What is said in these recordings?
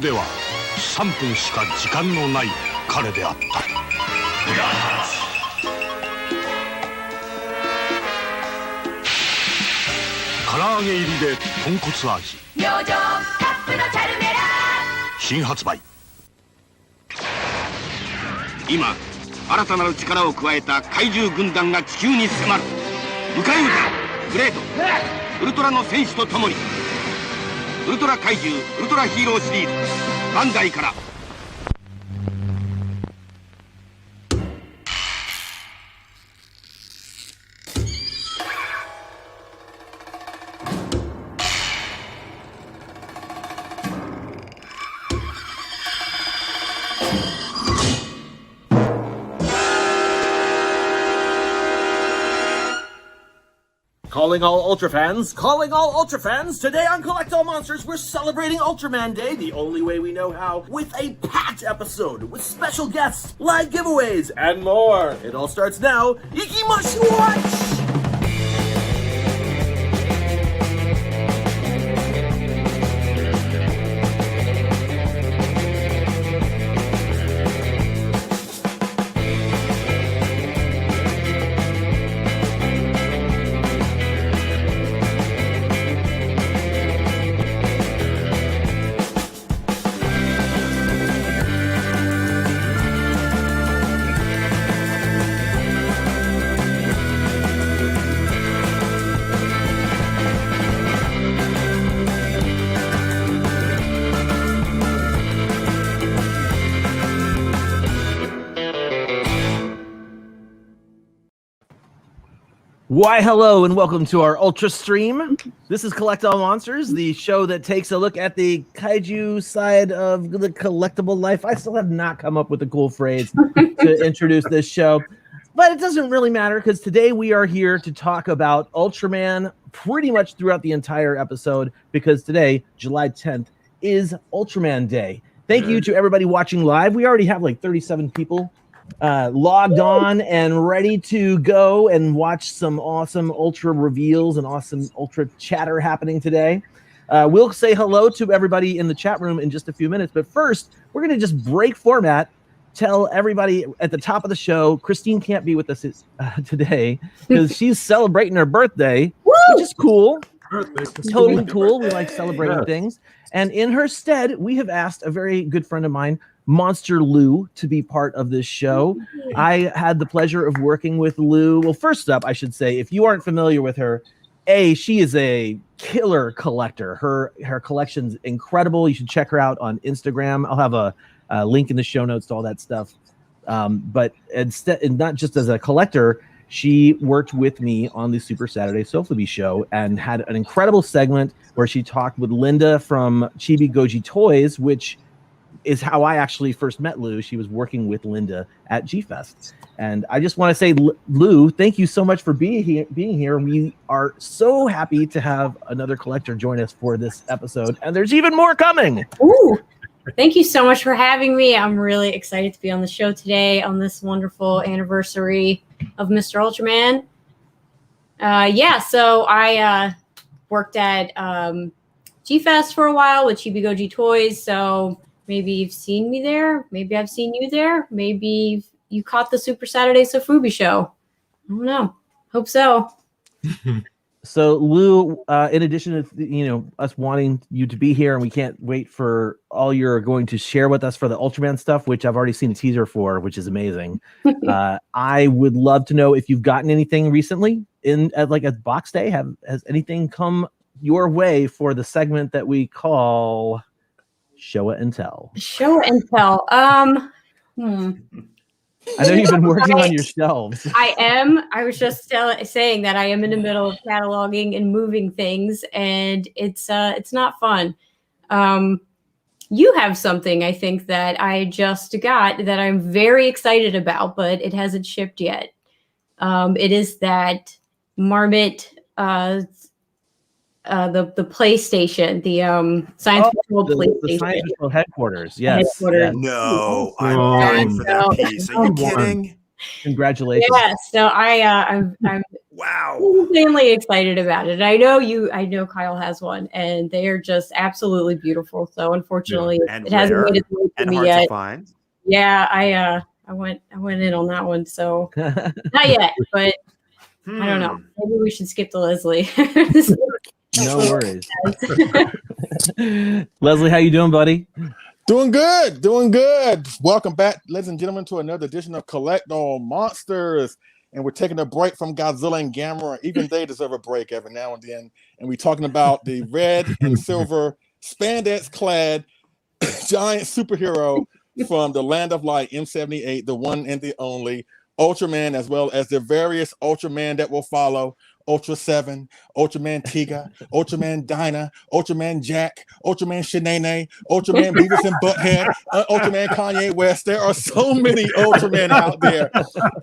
では3分しか時間のない彼であった。唐揚げ入りで豚骨味。明星カップのチャルメラ新発売。今新たなる力を加えた怪獣軍団が地球に迫る。迎え撃てグレートウルトラの戦士と共に。ウルトラ怪獣ウルトラヒーローシリーズバンダイから。Calling all Ultra fans! Calling all Ultra fans! Today on Collectible Monsters, we're celebrating Ultraman Day the only way we know how, with a packed episode with special guests, live giveaways, and more. It all starts now. Ikimashi watch! Why, hello, and welcome to our Ultra Stream. This is Collectible Monsters, the show that takes a look at the kaiju side of the collectible life. I still have not come up with a cool phrase to introduce this show, but it doesn't really matter because today we are here to talk about Ultraman pretty much throughout the entire episode because today, July 10th, is Ultraman Day. Thank you to everybody watching live. We already have like 37 people logged on and ready to go and watch some awesome Ultra reveals and awesome Ultra chatter happening today. We'll say hello to everybody in the chat room in just a few minutes, but first we're going to just break format, tell everybody at the top of the show, Christine can't be with us today because she's celebrating her birthday, which is cool. Totally cool. We like celebrating things. And in her stead, we have asked a very good friend of mine, Monster Lou, to be part of this show. I had the pleasure of working with Lou. Well, first up, I should say, if you aren't familiar with her, she is a killer collector. Her collection's incredible. You should check her out on Instagram. I'll have a link in the show notes to all that stuff. But instead, not just as a collector, she worked with me on the Super Saturday Sofubi show and had an incredible segment where she talked with Linda from Chibi Goji Toys, which is how I actually first met Lou. She was working with Linda at G-Fest. And I just want to say, Lou, thank you so much for being here. We are so happy to have another collector join us for this episode. And there's even more coming. Ooh, thank you so much for having me. I'm really excited to be on the show today on this wonderful anniversary of Mr. Ultraman. So I worked at G-Fest for a while with Chibi Goji Toys. So maybe you've seen me there. Maybe I've seen you there. Maybe you caught the Super Saturday Sofubi show. I don't know. Hope so. So Lou, in addition to us wanting you to be here, and we can't wait for all you're going to share with us for the Ultraman stuff, which I've already seen a teaser for, which is amazing. I would love to know if you've gotten anything recently at Box Day. Has anything come your way for the segment that we call Show It and Tell? Show It and Tell. I know you've been working on your shelves. I am. I was just saying that I am in the middle of cataloging and moving things, and it's not fun. You have something, I think, that I just got that I'm very excited about, but it hasn't shipped yet. It is that Marmot, the PlayStation, the Science Patrol PlayStation. The Science Patrol headquarters, yes. Headquarters. No, I'm dying for that piece. Are you kidding? Congratulations. Yeah, so I'm Wow. Insanely excited about it. I know Kyle has one, and they are just absolutely beautiful. So unfortunately, and it hasn't made its way to and me hard yet. to find. Yeah, I went in on that one. So not yet, but I don't know. Maybe we should skip to Leslie. No worries. Leslie, how you doing, buddy? Doing good. Welcome back, ladies and gentlemen, to another edition of Collectible Monsters. And we're taking a break from Godzilla and Gamera. Even they deserve a break every now and then. And we're talking about the red and silver spandex-clad giant superhero from the Land of Light, M78, the one and the only Ultraman, as well as the various Ultraman that will follow. Ultra 7, Ultraman Tiga, Ultraman Dinah, Ultraman Jack, Ultraman Shanae, Ultraman Beavis and Butthead, Ultraman Kanye West. There are so many Ultraman out there,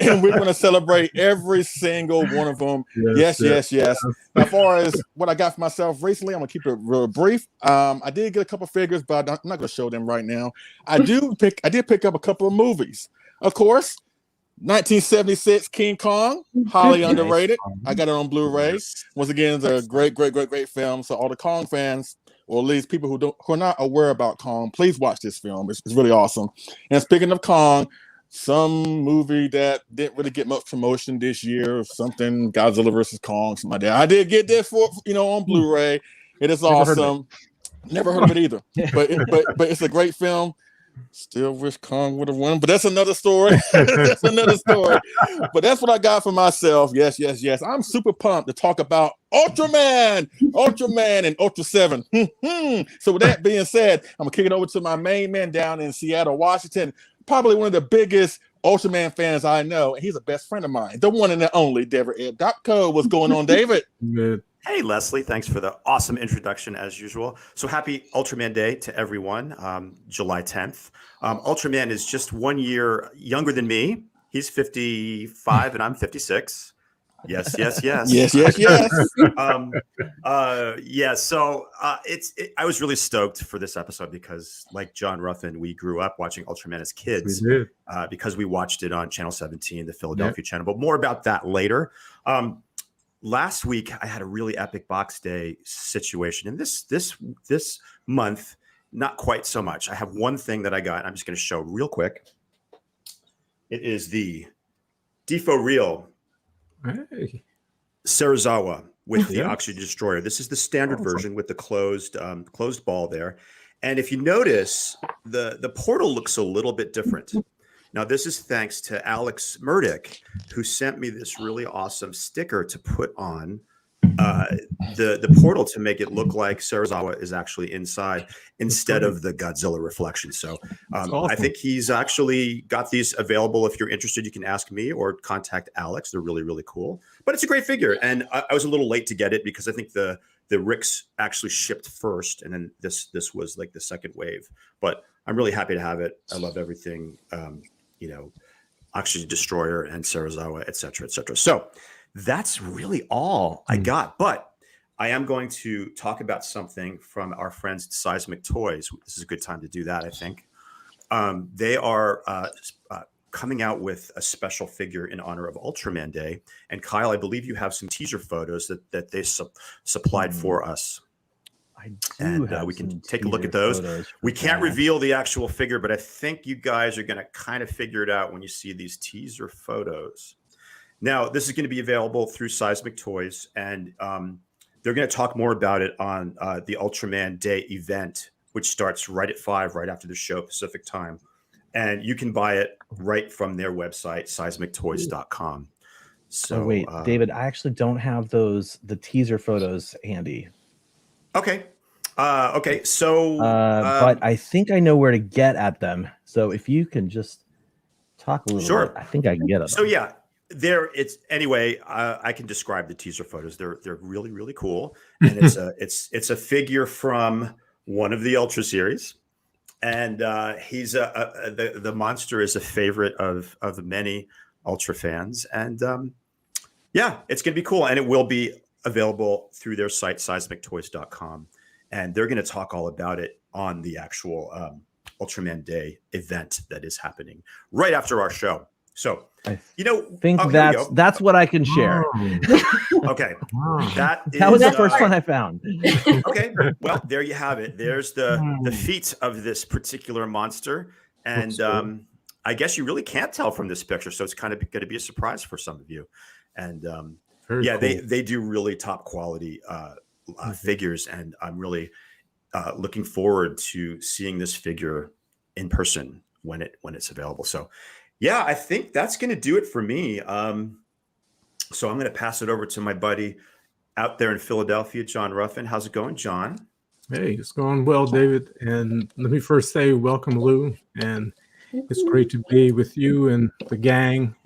and we're going to celebrate every single one of them. Yes. As far as what I got for myself recently, I'm going to keep it real brief. I did get a couple figures, but I'm not going to show them right now. I did pick up a couple of movies. Of course, 1976 King Kong, highly underrated. I got it on Blu-ray. Once again, it's a great film. So all the Kong fans, or at least people who are not aware about Kong, please watch this film. It's really awesome. And speaking of Kong, some movie that didn't really get much promotion this year, something Godzilla versus Kong, something like that. I did get this for on Blu-ray. It is awesome. Never heard of it either. But it's a great film. Still wish Kong would have won, but that's another story. But that's what I got for myself. Yes. I'm super pumped to talk about Ultraman, and Ultra 7. So with that being said, I'm gonna kick it over to my main man down in Seattle, Washington. Probably one of the biggest Ultraman fans I know, and he's a best friend of mine, the one and the only David Dopko. What's going on, David? Good. Hey, Leslie, thanks for the awesome introduction as usual. So happy Ultraman Day to everyone, July 10th. Ultraman is just 1 year younger than me. He's 55 and I'm 56. Yes. I was really stoked for this episode because, like John Ruffin, we grew up watching Ultraman as kids because we watched it on Channel 17, the Philadelphia channel, but more about that later. Last week, I had a really epic box day situation. And this month, not quite so much. I have one thing that I got. I'm just going to show real quick. It is the Defo Real Serizawa with the Oxygen Destroyer. This is the standard version with the closed ball there. And if you notice, the portal looks a little bit different. Now, this is thanks to Alex Murdoch, who sent me this really awesome sticker to put on the portal to make it look like Serizawa is actually inside instead of the Godzilla reflection. So awesome. I think he's actually got these available. If you're interested, you can ask me or contact Alex. They're really, really cool. But it's a great figure. And I was a little late to get it because I think the Ricks actually shipped first. And then this was like the second wave. But I'm really happy to have it. I love everything. Oxygen Destroyer and Serizawa, et cetera, et cetera. So that's really all I got. But I am going to talk about something from our friends at Seismic Toys. This is a good time to do that, I think. They are coming out with a special figure in honor of Ultraman Day. And Kyle, I believe you have some teaser photos that they supplied for us. And we can take a look at those. We can't reveal the actual figure, but I think you guys are going to kind of figure it out when you see these teaser photos. Now, this is going to be available through Seismic Toys, and they're going to talk more about it on the Ultraman Day event, which starts right at 5, right after the show, Pacific time. And you can buy it right from their website, seismictoys.com. So, wait, David, I actually don't have the teaser photos handy. Okay. So, but I think I know where to get at them. So if you can just talk a little bit, I think I can get them. So yeah, I can describe the teaser photos. They're really, really cool. And it's a figure from one of the Ultra series. And he's the monster is a favorite of many Ultra fans. And it's going to be cool. And it will be available through their site, seismictoys.com. And they're going to talk all about it on the actual Ultraman Day event that is happening right after our show. So, I you know, think that's what I can share. Okay. That was the first one I found. Okay. Well, there you have it. There's the feat of this particular monster. And I guess you really can't tell from this picture. So it's kind of going to be a surprise for some of you. And cool. they do really top quality figures. And I'm really looking forward to seeing this figure in person when it's available. So yeah, I think that's going to do it for me. So I'm going to pass it over to my buddy out there in Philadelphia, John Ruffin. How's it going, John? Hey, it's going well, David. And let me first say welcome, Lou. And it's great to be with you and the gang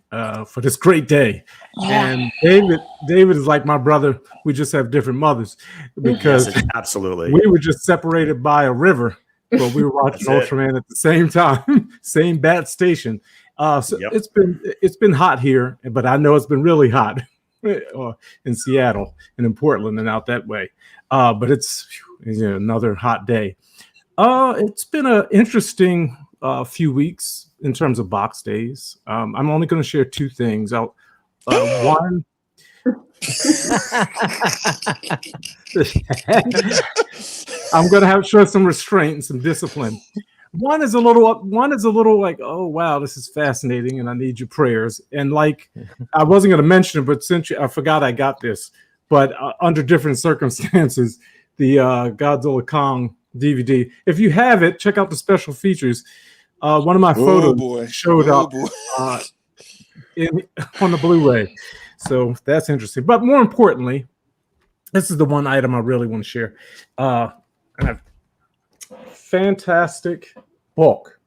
for this great day. And David is like my brother. We just have different mothers because absolutely we were just separated by a river, but we were watching Ultraman at the same time, same bat station. It's been hot here, but I know it's been really hot in Seattle and in Portland and out that way. But it's another hot day. It's been an interesting few weeks in terms of box days. I'm only going to share two things. One, I'm going to have to show some restraint and some discipline. One is a little like, oh wow, this is fascinating, and I need your prayers. And like, I wasn't going to mention it, but since I forgot I got this. But under different circumstances, the Godzilla Kong DVD. If you have it, check out the special features. One of my photos showed up on the Blu-ray, so that's interesting. But more importantly, this is the one item I really want to share. Fantastic book.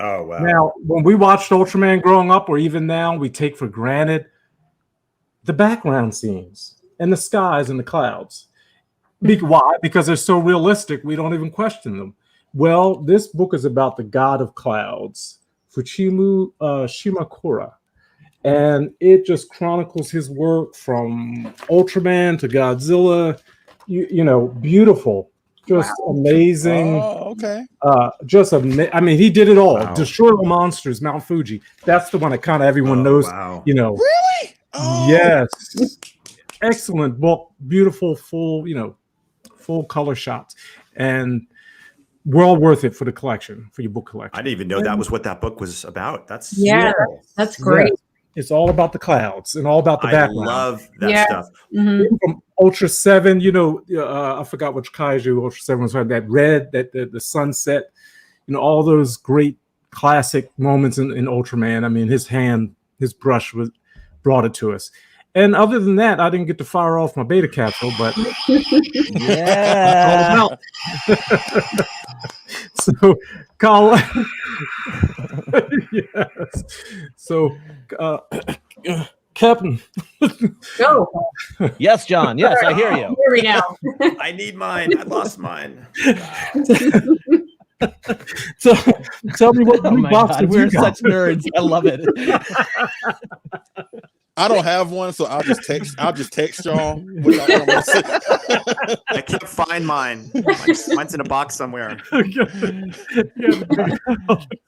Oh wow! Now, when we watched Ultraman growing up, or even now, we take for granted the background scenes and the skies and the clouds. Why? Because they're so realistic, we don't even question them. Well, this book is about the god of clouds, Fuchimu Shimakura, and it just chronicles his work from Ultraman to Godzilla. Beautiful. Just amazing. Oh, okay. I mean, he did it all. Wow. Destroy All Monsters, Mount Fuji. That's the one that kind of everyone knows. Wow. Really? Oh. Yes. Excellent book. Beautiful, full color shots, and well worth it for the collection, for your book collection. I didn't even know that was what that book was about. That's that's great. Yeah. It's all about the clouds and all about the background. I love that stuff. Mm-hmm. From Ultra 7, I forgot which Kaiju Ultra 7 was, that red, the sunset, all those great classic moments in Ultraman. I mean, his brush brought it to us. And other than that, I didn't get to fire off my beta capsule, but yeah. So, Colin, yes. So, Captain. Go. Yes, John. Yes, I hear you. Hear me now. I need mine. I lost mine. So, tell me what we're such nerds. I love it. I don't have one, so I'll just text y'all. I can't find mine. Mine's in a box somewhere.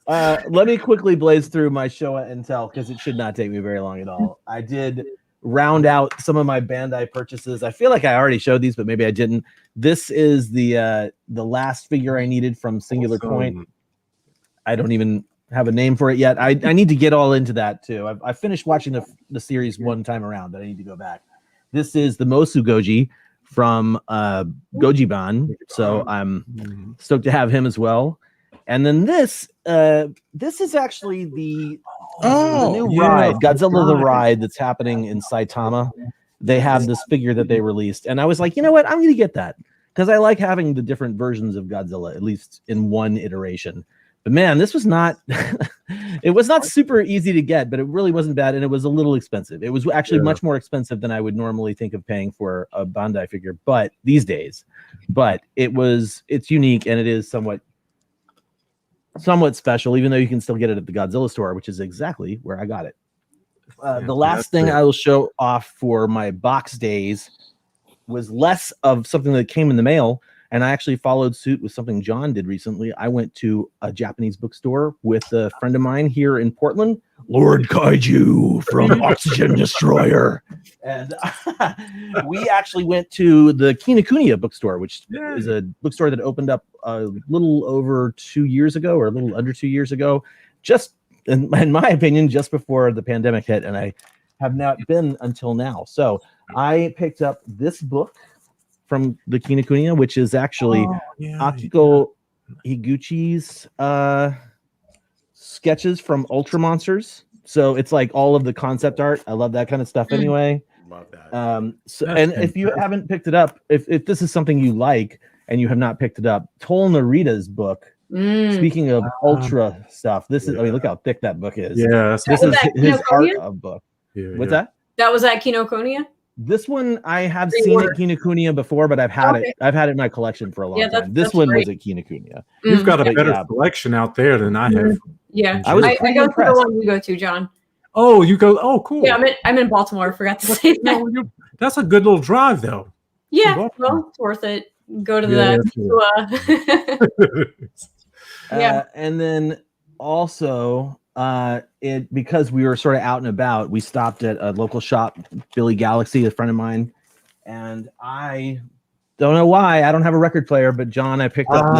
Let me quickly blaze through my Showa and tell, because it should not take me very long at all. I did round out some of my Bandai purchases. I feel like I already showed these, but maybe I didn't. This is the last figure I needed from Singular Point. I don't even have a name for it yet. I need to get all into that too. I finished watching the series one time around, but I need to go back. This is the Mosu Goji from Gojiban, so I'm stoked to have him as well. And then this is actually the new ride, Godzilla the Ride, that's happening in Saitama. They have this figure that they released, and I was like, you know what, I'm going to get that because I like having the different versions of Godzilla, at least in one iteration. But man, this was not it was not super easy to get, but it really wasn't bad, and it was a little expensive. It was actually much more expensive than I would normally think of paying for a Bandai figure, but these days. But it's unique, and it is somewhat special, even though you can still get it at the Godzilla store, which is exactly where I got it. The last thing I will show off for my box days was less of something that came in the mail. And I actually followed suit with something John did recently. I went to a Japanese bookstore with a friend of mine here in Portland, Lord Kaiju from Oxygen Destroyer. And we actually went to the Kinokuniya bookstore, which is a bookstore that opened up a little over 2 years ago, or a little under 2 years ago, just in my opinion, just before the pandemic hit. And I have not been until now. So I picked up this book from the Kinokuniya, which is actually Akiko Higuchi's sketches from Ultra Monsters. So it's like all of the concept art. I love that kind of stuff anyway. Love that. If you haven't picked it up, if this is something you like and you have not picked it up, Toll Narita's book, speaking of Ultra stuff, this is, I mean, look how thick that book is. Yeah. This is his art of book. What's that? That was at Kinokuniya? This one I have seen at Kinokuniya before, but I've had it. I've had it in my collection for a long time. This one was at Kinokuniya. You've got a better collection out there than I have. Yeah, I go to the one you go to, John. Oh, you go. Oh, cool. Yeah, I'm in Baltimore. I forgot to say that. That's a good little drive, though. Yeah, well, it's worth it. Go to and then also because we were sort of out and about, we stopped at a local shop, Billy Galaxy, a friend of mine, and I don't know why I don't have a record player, but John, I picked up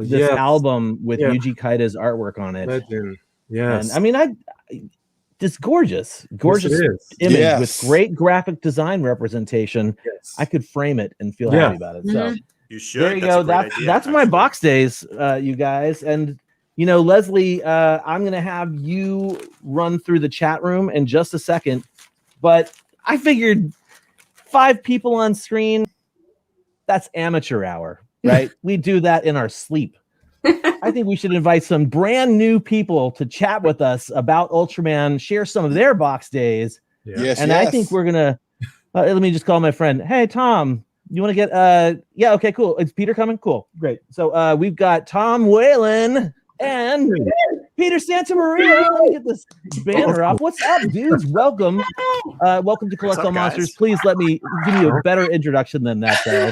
this album with Yuji Kaida's artwork on it. Legend. Yes. And I mean, this gorgeous image with great graphic design representation. Yes. I could frame it and feel happy about it. So you should. There you go. That's my box days, you guys. And you know, Leslie, I'm gonna have you run through the chat room in just a second, but I figured 5 people on screen, that's amateur hour, right? We do that in our sleep. I think we should invite some brand new people to chat with us about Ultraman, share some of their box days. Yes, I think we're gonna let me just call my friend. Hey, Tom, you want to get yeah, okay, cool. Is Peter coming? Cool, great. So we've got Tom Whalen and Peter Santamaria. Let me get this banner up. What's up, dudes? Welcome. Welcome to Collectible Monsters. Please let me give you a better introduction than that, though.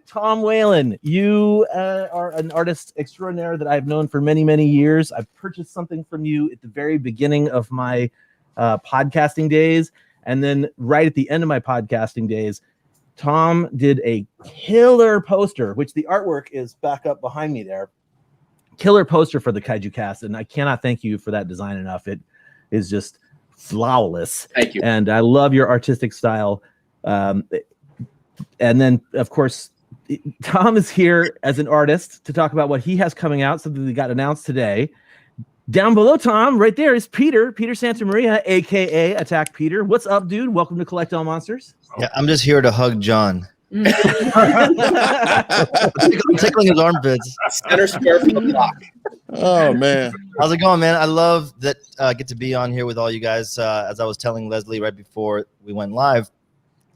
Tom Whalen, you are an artist extraordinaire that I've known for many, many years. I've purchased something from you at the very beginning of my podcasting days. And then right at the end of my podcasting days, Tom did a killer poster, which the artwork is back up behind me there. Killer poster for the Kaiju Cast, and I cannot thank you for that design enough. It is just flawless. Thank you. And I love your artistic style. And then, of course, Tom is here as an artist to talk about what he has coming out, something that got announced today. Down below Tom, right there, is Peter Santamaria, aka Attack Peter. What's up, dude? Welcome to Collect All Monsters. Yeah, I'm just here to hug John. I'm tickling his armpits. Center square for the block. Oh man, how's it going, man? I love that I get to be on here with all you guys. As I was telling Leslie right before we went live,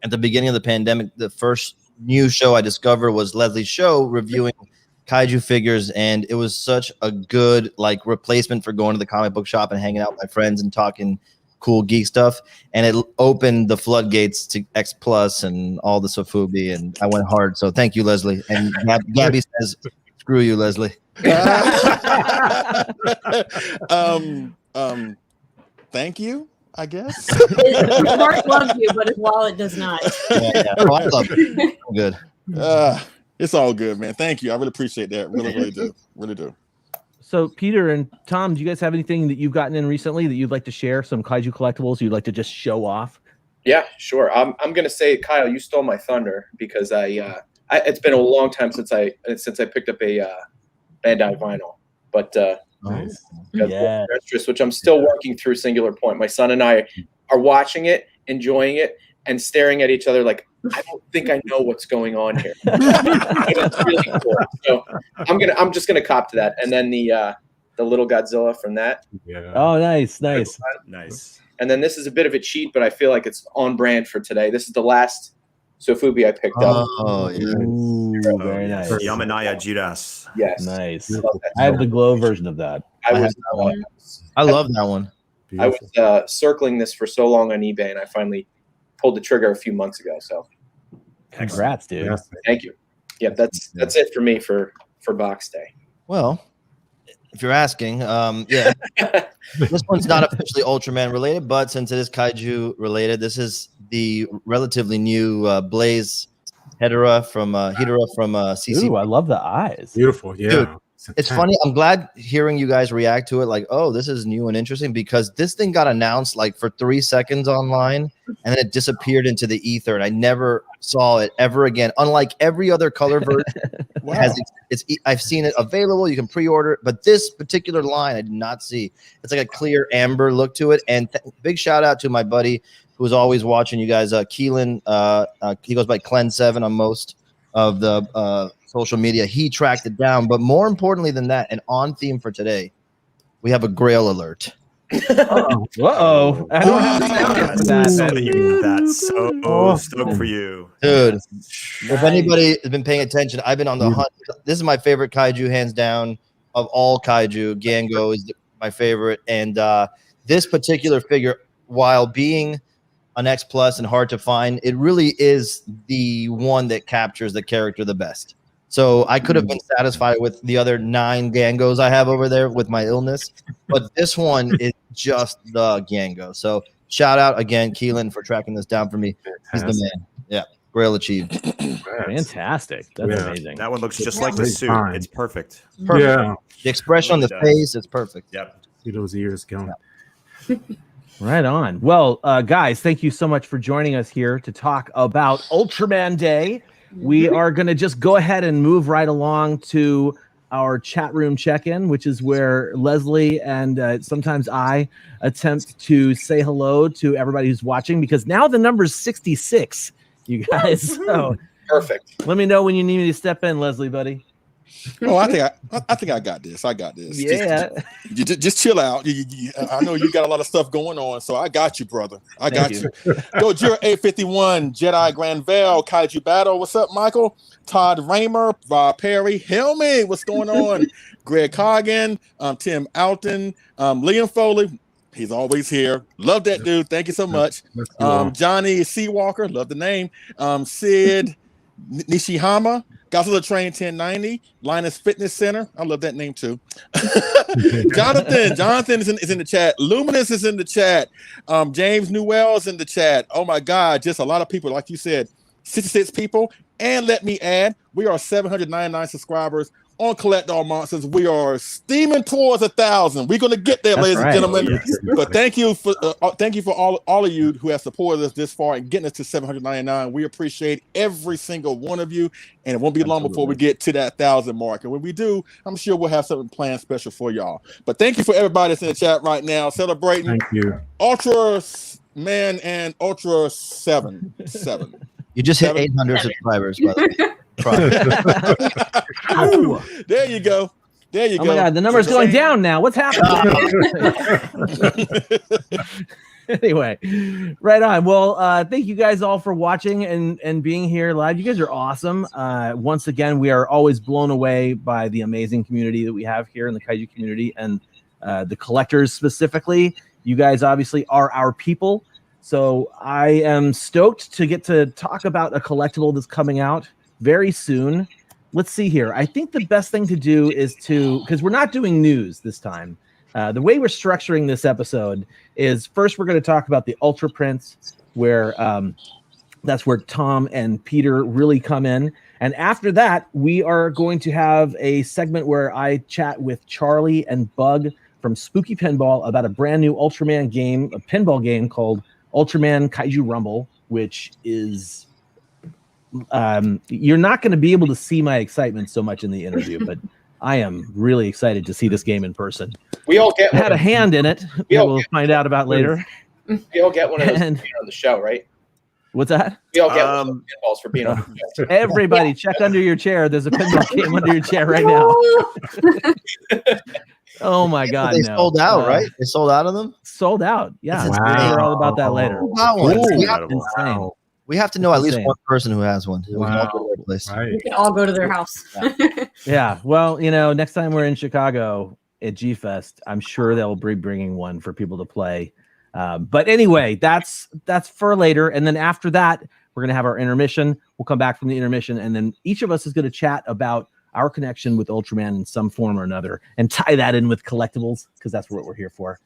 at the beginning of the pandemic, the first new show I discovered was Leslie's show reviewing kaiju figures, and it was such a good replacement for going to the comic book shop and hanging out with my friends and talking cool geek stuff, and it opened the floodgates to X Plus and all the Sofubi, and I went hard. So thank you, Leslie. And Gabby says, "Screw you, Leslie." Thank you, I guess. His heart loves you, but his wallet does not. Yeah. Oh, I love it. Good. It's all good, man. Thank you. I really appreciate that. Really do. Really do. So, Peter and Tom, do you guys have anything that you've gotten in recently that you'd like to share? Some kaiju collectibles you'd like to just show off? Yeah, sure. I'm gonna say, Kyle, you stole my thunder because it's been a long time since I picked up a Bandai vinyl, but nice. Which I'm still working through Singular Point. My son and I are watching it, enjoying it, and staring at each other like, I don't think I know what's going on here. It's really cool. So I'm just gonna cop to that, and then the little Godzilla from that. Yeah. Oh, nice. And then this is a bit of a cheat, but I feel like it's on brand for today. This is the last Sofubi I picked up. Oh, yeah. Ooh, very nice. Yamanaya Jiras. Yes. Nice. I have the glow version of that. I love that one. I was circling this for so long on eBay, and I finally pulled the trigger a few months ago. So congrats, dude. Thank you. Yeah, that's it for me for box day. Well, if you're asking, yeah. This one's not officially Ultraman related, but since it is Kaiju related, this is the relatively new Blaze Hedera from CC. Ooh, I love the eyes. Beautiful, yeah. Dude, it's funny. I'm glad hearing you guys react to it like, oh, this is new and interesting, because this thing got announced like for 3 seconds online and then it disappeared into the ether and I never saw it ever again. Unlike every other color version, Wow. I've seen it available. You can pre-order it, but this particular line I did not see. It's like a clear amber look to it. And big shout out to my buddy who's always watching you guys, Keelan. He goes by Cleanse7 on most of the social media. He tracked it down, but more importantly than that, and on theme for today, we have a Grail alert. Uh-oh. I don't have sound for that. That's so stoked for you, dude. If anybody has been paying attention, I've been on the hunt. This is my favorite kaiju, hands down, of all kaiju. Gango is my favorite, and this particular figure, while being an X Plus and hard to find, it really is the one that captures the character the best. So I could have been satisfied with the other 9 Gangos I have over there with my illness, but this one is just the Gango. So shout out again, Keelan, for tracking this down for me. He's the man. Yeah, Grail achieved. Fantastic. That's amazing. That one looks just like the suit. It's perfect. Yeah, the expression on the face, it's perfect. Yep. See those ears going. Right on. Well, guys, thank you so much for joining us here to talk about Ultraman Day. We are going to just go ahead and move right along to our chat room check-in, which is where Leslie and sometimes I attempt to say hello to everybody who's watching, because now the number is 66, you guys. So perfect. Let me know when you need me to step in, Leslie, buddy. Oh, I think I got this. I got this. Yeah. Just chill out. I know you got a lot of stuff going on, so I got you, brother. I got you. Gojira 851, Jedi Granville, Kaiju Battle. What's up, Michael? Todd Raymer, Rob Perry, Helmy. What's going on? Greg Coggin, Tim Alton, Liam Foley. He's always here. Love that dude. Thank you so much. Johnny Seawalker. Love the name. Sid Nishihama. Godzilla Train 1090, Linus Fitness Center. I love that name too. Jonathan is in the chat. Luminous is in the chat. James Newell is in the chat. Oh my God, just a lot of people. Like you said, 66 people. And let me add, we are 799 subscribers on Collect All Monsters. We are steaming towards 1,000. We're going to get there, ladies and gentlemen. Yes. But thank you for all of you who have supported us this far and getting us to 799. We appreciate every single one of you, and it won't be long before we get to that 1,000 mark. And when we do, I'm sure we'll have something planned special for y'all. But thank you for everybody that's in the chat right now, celebrating. Thank you, Ultraman and Ultra 7. You just hit 800 subscribers, by the way. There you go. Oh my God, the number's going down now. What's happening? Anyway, right on. Well, thank you guys all for watching and being here live. You guys are awesome. Once again, we are always blown away by the amazing community that we have here in the Kaiju community, and the collectors specifically. You guys obviously are our people. So I am stoked to get to talk about a collectible that's coming out very soon. Let's see here. I think the best thing to do is because we're not doing news this time. The way we're structuring this episode is first we're going to talk about the Ultra Prints, where that's where Tom and Peter really come in. And after that, we are going to have a segment where I chat with Charlie and Bug from Spooky Pinball about a brand new Ultraman game, a pinball game called Ultraman Kaiju Rumble, which is you're not going to be able to see my excitement so much in the interview, but I am really excited to see this game in person. We all get had a hand in it. We'll find out about later. We all get one of those for being on the show, right? What's that? We all get one of those pinballs for being on the show. Everybody, check under your chair. There's a pinball game under your chair right now. Oh my God! They sold out, right? They sold out of them. Sold out. Yeah, Wow. we'll hear all about that later. Wow. We have to know at least one person who has one. Wow. We can all go to their house. Yeah. Well, next time we're in Chicago at G-Fest, I'm sure they'll be bringing one for people to play. But anyway, that's for later. And then after that, we're going to have our intermission. We'll come back from the intermission, and then each of us is going to chat about our connection with Ultraman in some form or another and tie that in with collectibles, because that's what we're here for.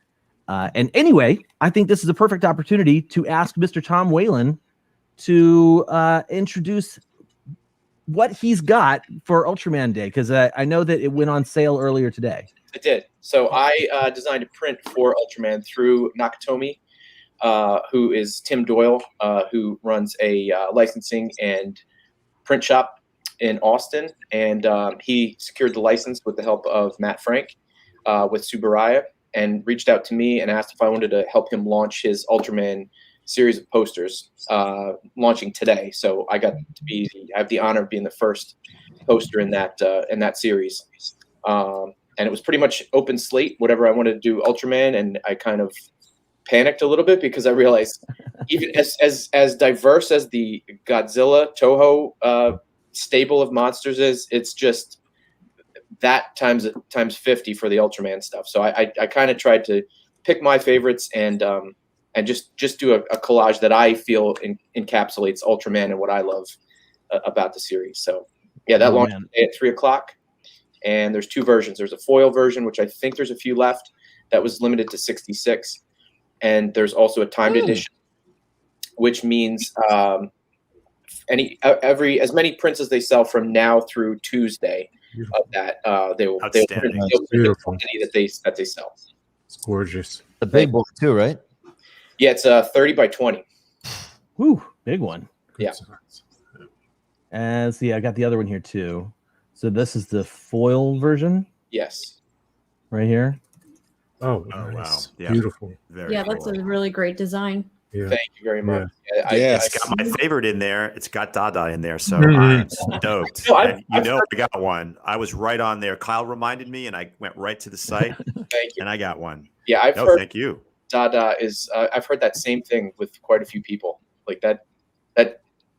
And anyway, I think this is a perfect opportunity to ask Mr. Tom Whalen to introduce what he's got for Ultraman Day, because I know that it went on sale earlier today. It did. So I designed a print for Ultraman through Nakatomi, who is Tim Doyle, who runs a licensing and print shop in Austin. And he secured the license with the help of Matt Frank with Subaraya, and reached out to me and asked if I wanted to help him launch his Ultraman series of posters, launching today. So I got to I have the honor of being the first poster in that series. And it was pretty much open slate, whatever I wanted to do Ultraman. And I kind of panicked a little bit because I realized even as diverse as the Godzilla Toho stable of monsters is, it's just that times 50 for the Ultraman stuff. So I kind of tried to pick my favorites and just do a collage that I feel encapsulates Ultraman and what I love about the series. So yeah, that launched today at 3:00. And there's two versions. There's a foil version, which I think there's a few left, that was limited to 66. And there's also a timed edition, which means as many prints as they sell from now through Tuesday of that, they'll print the quantity that they sell. It's gorgeous. The big book too, right? Yeah, it's 30 by 20. Woo, big one. Yeah. And see, I got the other one here too. So this is the foil version? Yes. Right here. Oh, nice. Wow. Yeah. Beautiful. Very That's a really great design. Yeah. Thank you very much. Yeah. It's got my favorite in there. It's got Dada in there, so I'm stoked. No, And I got one. I was right on there. Kyle reminded me, and I went right to the site. Thank you. And I got one. Yeah, I've heard. Thank you. Dada is. I've heard that same thing with quite a few people. Like that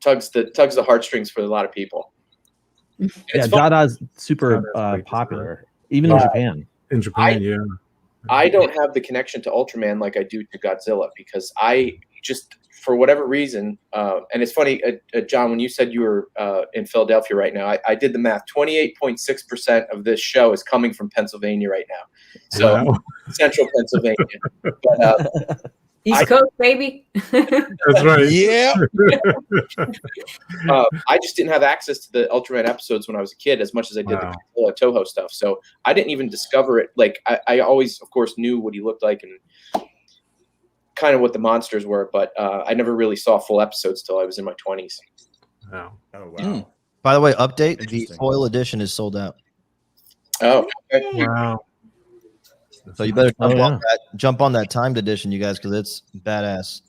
tugs the heartstrings for a lot of people. Yeah, Dada's super popular, even in Japan. In Japan, yeah. I don't have the connection to Ultraman like I do to Godzilla, because I just, for whatever reason, and it's funny, John, when you said you were in Philadelphia right now, I did the math. 28.6% of this show is coming from Pennsylvania right now. So central Pennsylvania. But, East Coast, baby. That's right. Yeah. I just didn't have access to the Ultraman episodes when I was a kid as much as I did the Toho stuff. So I didn't even discover it. Like I always, of course, knew what he looked like and kind of what the monsters were, but I never really saw full episodes till I was in my 20s. Wow. Oh, wow. By the way, update: the foil edition is sold out. Oh, okay. Wow. So you better jump on that timed edition, you guys, because it's badass.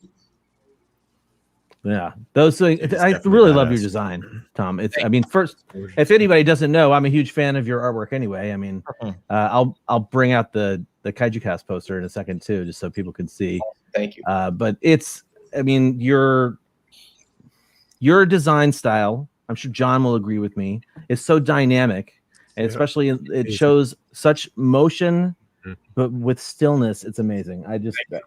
Yeah, those things. I really love your design, Tom. It's. I mean, first, if anybody doesn't know, I'm a huge fan of your artwork. Anyway, I mean, I'll bring out the Kaiju Cast poster in a second too, just so people can see. Thank you. But it's. I mean, your design style, I'm sure John will agree with me, is so dynamic, and especially it shows such motion. But with stillness, it's amazing. I just that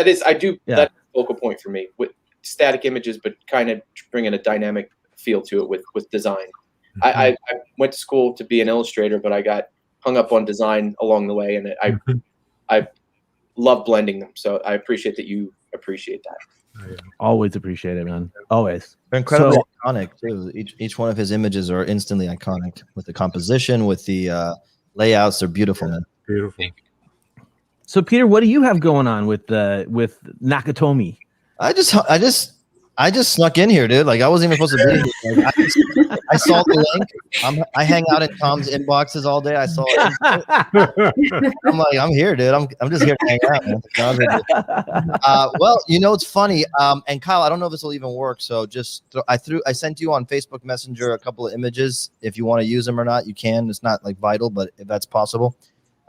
is that's a focal point for me with static images, but kind of bringing a dynamic feel to it with design. I went to school to be an illustrator, but I got hung up on design along the way, and I love blending them. So I appreciate that you appreciate that. Always appreciate it, man. Always. They're incredibly iconic too. Each one of his images are instantly iconic with the composition, with the layouts. Are beautiful, man. Beautiful. So, Peter, what do you have going on with Nakatomi? I just snuck in here, dude. Like I wasn't even supposed to be here. Like, I saw the link. I hang out in Tom's inboxes all day. I saw it. I'm like, I'm here, dude. I'm just here to hang out, man. Well, it's funny. And Kyle, I don't know if this will even work. So I sent you on Facebook Messenger a couple of images. If you want to use them or not, you can. It's not like vital, but if that's possible.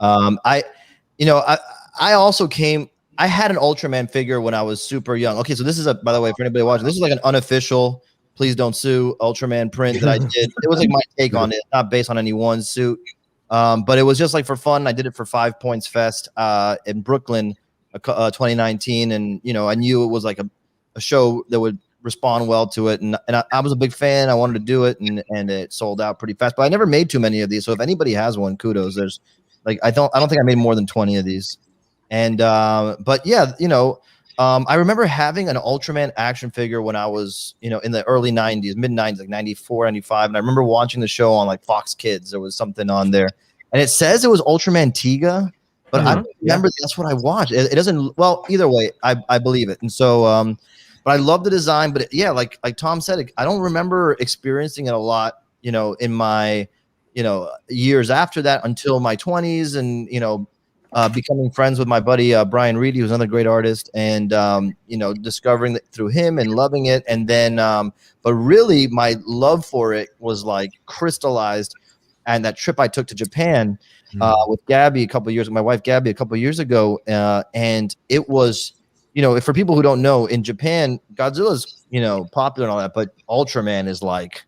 I also came. I had an Ultraman figure when I was super young. Okay, so this is by the way, for anybody watching, this is like an unofficial, please don't sue Ultraman print that I did. It was like my take on it, not based on any one suit. But it was just like for fun. I did it for 5 Points Fest in Brooklyn, 2019. And, I knew it was like a show that would respond well to it, and I was a big fan. I wanted to do it, and it sold out pretty fast. But I never made too many of these, so if anybody has one, kudos. There's like I don't think I made more than 20 of these, and but yeah, I remember having an Ultraman action figure when I was in the early 90s, mid 90s, like 94, 95, and I remember watching the show on like Fox Kids. There was something on there, and it says it was Ultraman Tiga, but I don't remember that's what I watched. It doesn't. Well, either way, I believe it, and so. But I love the design, but like Tom said, I don't remember experiencing it a lot, in my, years after that until my 20s, and becoming friends with my buddy Brian Reedy, who's another great artist, and discovering it through him and loving it, and then, but really my love for it was like crystallized, and that trip I took to Japan with Gabby my wife Gabby a couple of years ago, and it was. For people who don't know, in Japan, Godzilla's, popular and all that, but Ultraman is like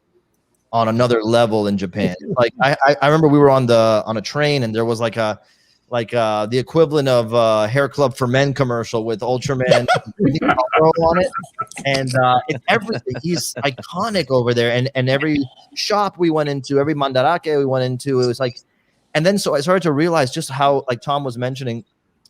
on another level in Japan. Like I remember we were on a train, and there was like the equivalent of Hair Club for Men commercial with Ultraman on it, and it's everything. He's iconic over there, and every shop we went into, every mandarake we went into, it was like, and then so I started to realize just how, like Tom was mentioning,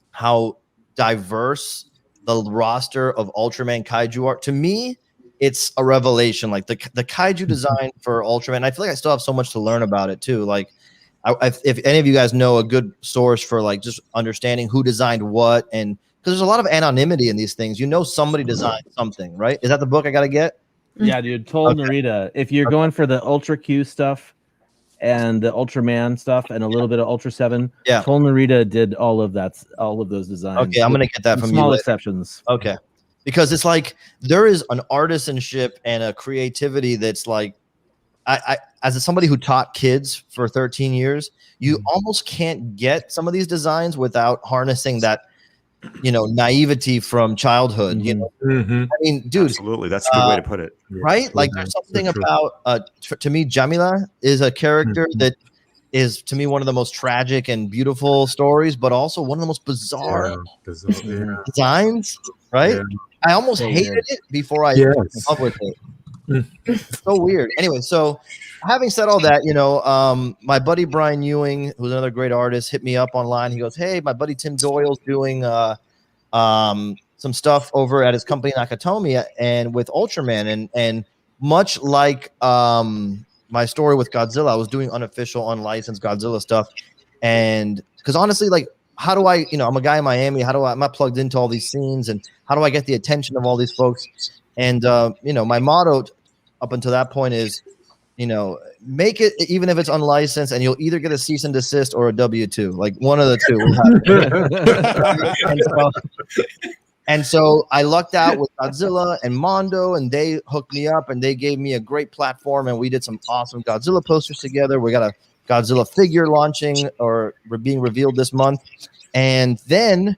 how diverse the roster of Ultraman kaiju art. To me, it's a revelation. Like the kaiju design for Ultraman, I feel like I still have so much to learn about it too. Like if any of you guys know a good source for like just understanding who designed what, and because there's a lot of anonymity in these things, somebody designed something, right? Is that the book I gotta get? Yeah, dude. Narita. If you're going for the Ultra Q stuff and the Ultraman stuff and a little bit of Ultra 7. Yeah. Toll Narita did all of those designs. Okay, I'm gonna get that from small you. Exceptions. Okay. Because it's like there is an artisanship and a creativity that's like I as somebody who taught kids for 13 years, you almost can't get some of these designs without harnessing that naivety from childhood. I mean, dude, absolutely, that's a good way to put it, right? Like there's something about to me, Jamila is a character that is to me one of the most tragic and beautiful stories, but also one of the most bizarre designs, right? Yeah. I almost hated it before I came up with it. So weird. Anyway, so having said all that, my buddy Brian Ewing, who's another great artist, hit me up online. He goes, "Hey, my buddy Tim Doyle's doing some stuff over at his company Nakatomi and with Ultraman, and much like my story with Godzilla, I was doing unofficial, unlicensed Godzilla stuff, and because honestly, like, how do I, I'm a guy in Miami, I'm not plugged into all these scenes, and how do I get the attention of all these folks? And my motto up until that point is, make it even if it's unlicensed, and you'll either get a cease and desist or a W-2, like one of the two. And so I lucked out with Godzilla and Mondo, and they hooked me up, and they gave me a great platform, and we did some awesome Godzilla posters together. We got a Godzilla figure launching or being revealed this month, and then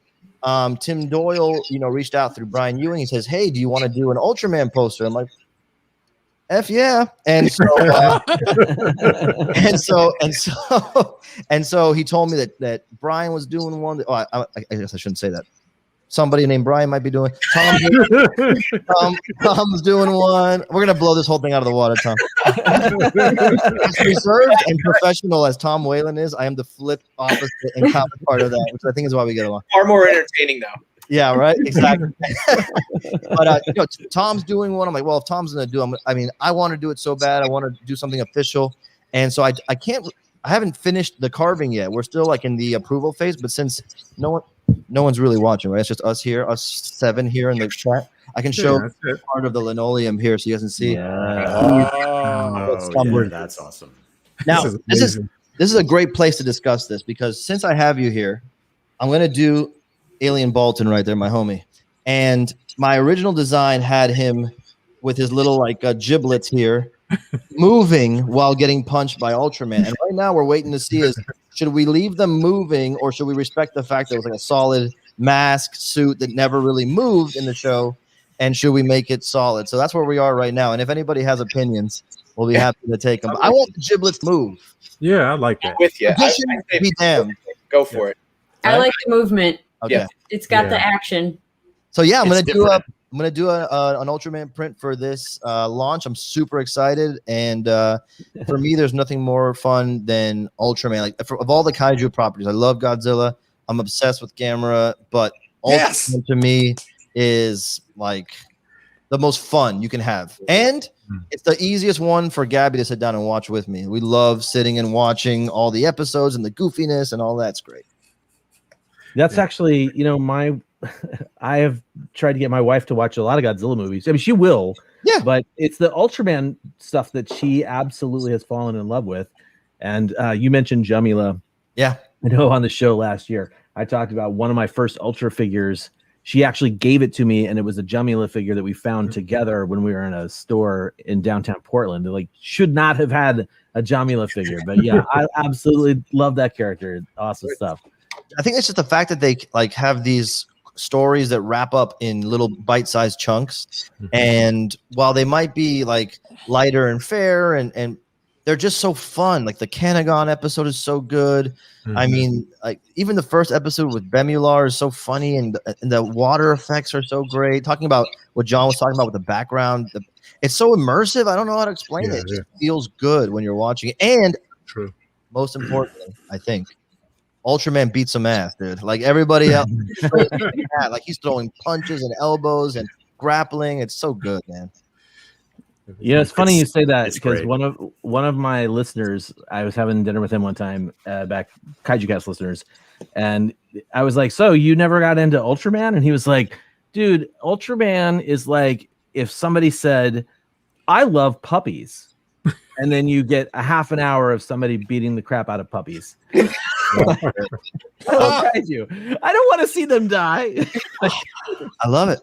Tim Doyle, reached out through Brian Ewing. He says, "Hey, do you want to do an Ultraman poster?" I'm like, F yeah. And so, and so he told me that Brian was doing one. I guess I shouldn't say that. Somebody named Brian might be doing. Tom's doing one. We're gonna blow this whole thing out of the water, Tom. As reserved and professional as Tom Whalen is, I am the flip opposite and counterpart of that, which I think is why we get along. Far more entertaining, though. Yeah, right. Exactly. But Tom's doing one. I'm like, well, if Tom's gonna do, I want to do it so bad. I want to do something official, and so I haven't finished the carving yet. We're still like in the approval phase, but since no one's really watching, right? It's just us here, us 7 here in the chat. I can show part of the linoleum here so you guys can see. That's awesome. Now, this is a great place to discuss this, because since I have you here, I'm going to do Alien Bolton right there, my homie. And my original design had him with his little giblets here moving while getting punched by Ultraman. And right now we're waiting to see should we leave them moving, or should we respect the fact that it was like a solid mask suit that never really moved in the show, and should we make it solid? So that's where we are right now. And if anybody has opinions, we'll be happy to take them. I want the giblets move. Yeah, I like that. I'm with you. Be damned. Go for it. I like the movement. Okay. It's got the action. So yeah, I'm gonna do I'm gonna do an Ultraman print for this launch. I'm super excited, and for me, there's nothing more fun than Ultraman. Like of all the kaiju properties, I love Godzilla. I'm obsessed with Gamera, but Ultraman to me is like the most fun you can have, and it's the easiest one for Gabby to sit down and watch with me. We love sitting and watching all the episodes and the goofiness and all that's great. That's actually, I have tried to get my wife to watch a lot of Godzilla movies. I mean, she will, but it's the Ultraman stuff that she absolutely has fallen in love with. And you mentioned Jamila. Yeah. I know on the show last year, I talked about one of my first Ultra figures. She actually gave it to me, and it was a Jamila figure that we found together when we were in a store in downtown Portland. Like, should not have had a Jamila figure, but yeah, I absolutely love that character. Awesome stuff. I think it's just the fact that they like have these stories that wrap up in little bite-sized chunks, and while they might be like lighter and fair, and they're just so fun. Like the Kanagon episode is so good. I mean, like even the first episode with Bemular is so funny, and the water effects are so great. Talking about what John was talking about with the background, it's so immersive. I don't know how to explain it. It just feels good when you're watching it. And most importantly, I think Ultraman beats some ass, dude. Like everybody else, like he's throwing punches and elbows and grappling. It's so good, man. Yeah, it's funny you say that because one of my listeners, I was having dinner with him one time back, Kaiju Cast listeners, and I was like, "So you never got into Ultraman?" And he was like, "Dude, Ultraman is like if somebody said, I love puppies,' and then you get a half an hour of somebody beating the crap out of puppies." I love Kaiju. I don't want to see them die. I love it.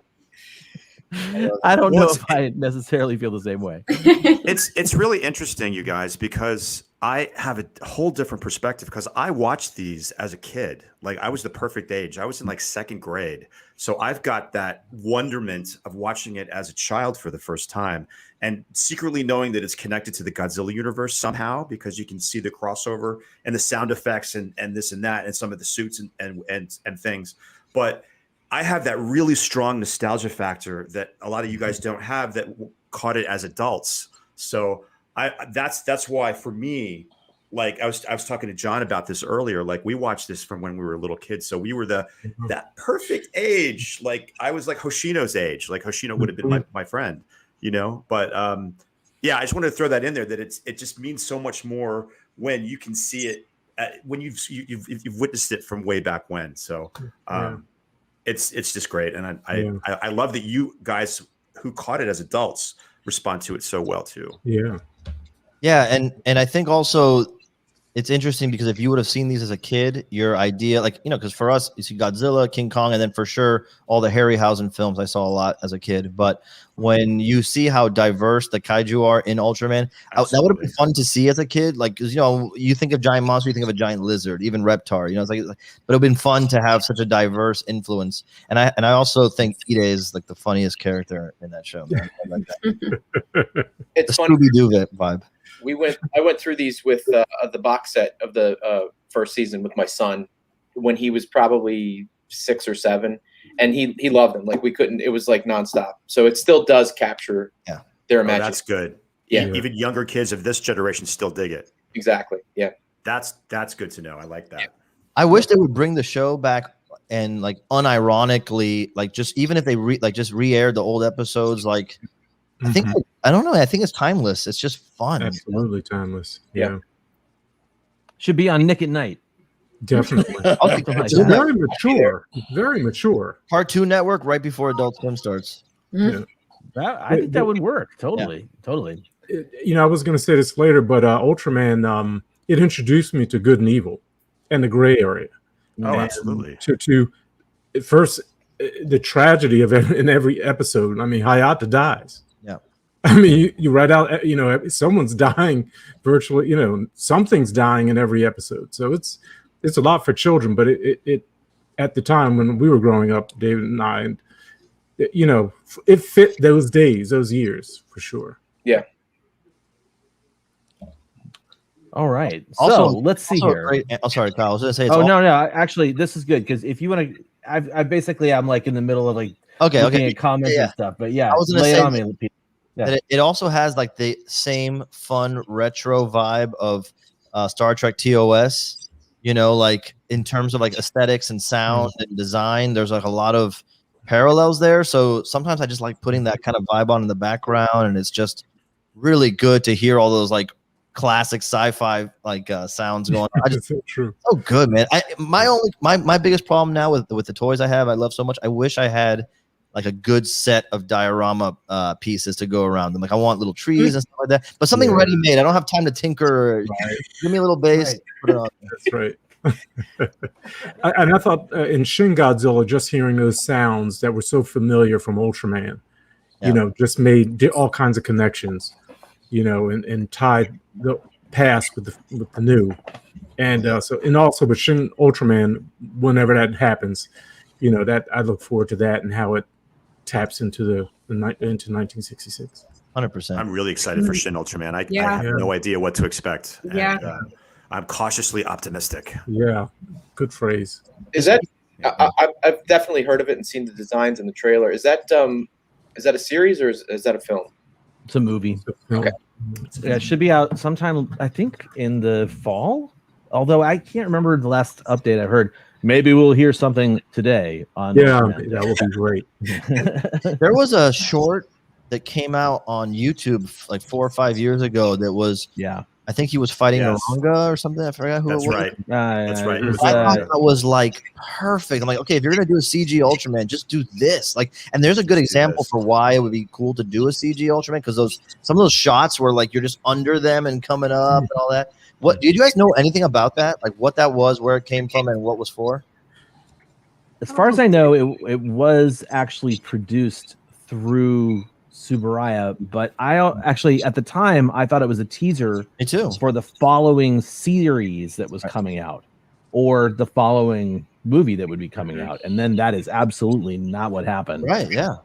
I don't know if I necessarily feel the same way. It's really interesting, you guys, because I have a whole different perspective because I watched these as a kid. Like I was the perfect age. I was in like second grade. So I've got that wonderment of watching it as a child for the first time and secretly knowing that it's connected to the Godzilla universe somehow because you can see the crossover and the sound effects and this and that and some of the suits and things. But I have that really strong nostalgia factor that a lot of you guys don't have that caught it as adults. So that's why for me, like I was talking to John about this earlier. Like we watched this from when we were little kids, so we were that perfect age. Like I was like Hoshino's age. Like Hoshino would have been my friend, But yeah, I just wanted to throw that in there that it just means so much more when you can see it when you've witnessed it from way back when. So. It's just great, and I love that you guys who caught it as adults respond to it so well too. Yeah, and I think also it's interesting because if you would have seen these as a kid, your idea, like because for us, you see Godzilla, King Kong, and then for sure all the Harryhausen films I saw a lot as a kid. But when you see how diverse the kaiju are in Ultraman, that would have been fun to see as a kid. Like, because you think of giant monster, you think of a giant lizard, even Reptar. It's like, but it'd been fun to have such a diverse influence. And I also think Ide is like the funniest character in that show. Man. I like that. It's the funny. Scooby-Doo vibe. I went through these with the box set of the first season with my son when he was probably 6 or 7, and he loved them. Like it was like nonstop. So it still does capture their imagination. That's good. Yeah. Even younger kids of this generation still dig it. Exactly. Yeah. That's good to know. I like that. I wish they would bring the show back and like unironically, like just even if they just re-aired the old episodes, like I think I don't know. I think it's timeless. It's just fun. Absolutely timeless. Yeah. Should be on Nick at Night. Definitely. It's very mature. Very mature. Cartoon Network right before Adult Swim starts. Yeah. I think that would work. Totally. I was going to say this later, but Ultraman, it introduced me to good and evil and the gray area. Oh, absolutely. To first, the tragedy of in every episode. I mean, Hayata dies. Yeah. I mean, you write out, someone's dying virtually, something's dying in every episode. So it's a lot for children, but it at the time when we were growing up, David and I, it fit those days, those years for sure. Yeah. All right. Also, so let's see here. Sorry, Kyle. I was going to say. No. Actually, this is good because if you want to, I'm like in the middle of like looking at comments and stuff. But yeah, I was gonna lay it say on me, Pete. Yeah. It also has like the same fun retro vibe of Star Trek TOS. You know, like in terms of like aesthetics and sound and design, there's like a lot of parallels there. So sometimes I just like putting that kind of vibe on in the background, and it's just really good to hear all those like classic sci-fi like sounds going on. It's so true. Oh, good, man. My biggest problem now with the toys I have, I love so much. I wish I had like a good set of diorama pieces to go around them. Like I want little trees and stuff like that, but something ready made. I don't have time to tinker. Right. Give me a little base. Right. Put it on. That's right. And I thought in Shin Godzilla, just hearing those sounds that were so familiar from Ultraman, you know, just did all kinds of connections, you know, and tied the past with the new. And also with Shin Ultraman, whenever that happens, you know, that I look forward to that and how it taps into into 1966. 100%. I'm really excited for Shin Ultraman. I have no idea what to expect. Yeah. And, I'm cautiously optimistic. Yeah, good phrase. Is that? I've definitely heard of it and seen the designs in the trailer. Is that a series or is that a film? It's a movie. Okay. Yeah, it should be out sometime, I think, in the fall. Although I can't remember the last update I heard. Maybe we'll hear something today on. Yeah, that would be great. There was a short that came out on YouTube like 4 or 5 years ago. That was I think he was fighting a manga or something. I forgot who it was. Right. That's right. I thought that was like perfect. I'm like, okay, if you're gonna do a CG Ultraman, just do this. Like, and there's a good example for why it would be cool to do a CG Ultraman, because some of those shots where like you're just under them and coming up and all that. What did you guys know anything about that? Like what that was, where it came from, and what was for? As far as I know, it was actually produced through Subaraya, but I actually at the time I thought it was a teaser for the following series that was coming out, or the following movie that would be coming out, and then that is absolutely not what happened. Right? Yeah.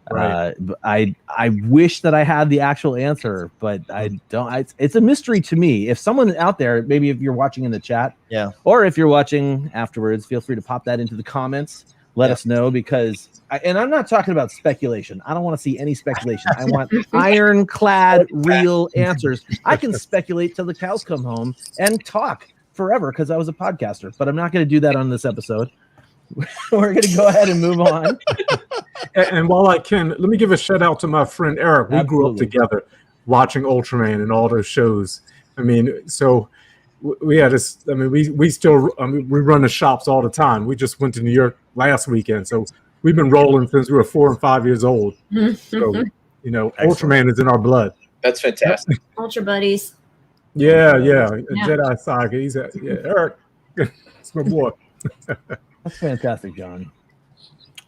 I wish that I had the actual answer, but I don't. It's a mystery to me. If someone out there, maybe if you're watching in the chat, or if you're watching afterwards, feel free to pop that into the comments. Let us know, because and I'm not talking about speculation. I don't want to see any speculation. I want ironclad, real answers. I can speculate till the cows come home and talk forever because I was a podcaster, but I'm not going to do that on this episode. We're going to go ahead and move on. And while I can, let me give a shout out to my friend Eric. We grew up together watching Ultraman and all those shows. I mean, so we had this. I mean, we still. I mean, we run the shops all the time. We just went to New York last weekend, so we've been rolling since we were 4 and 5 years old. So you know, Ultraman is in our blood. That's fantastic. Ultra buddies. Yeah. Jedi Saga. He's Eric. It's my boy. That's fantastic, John.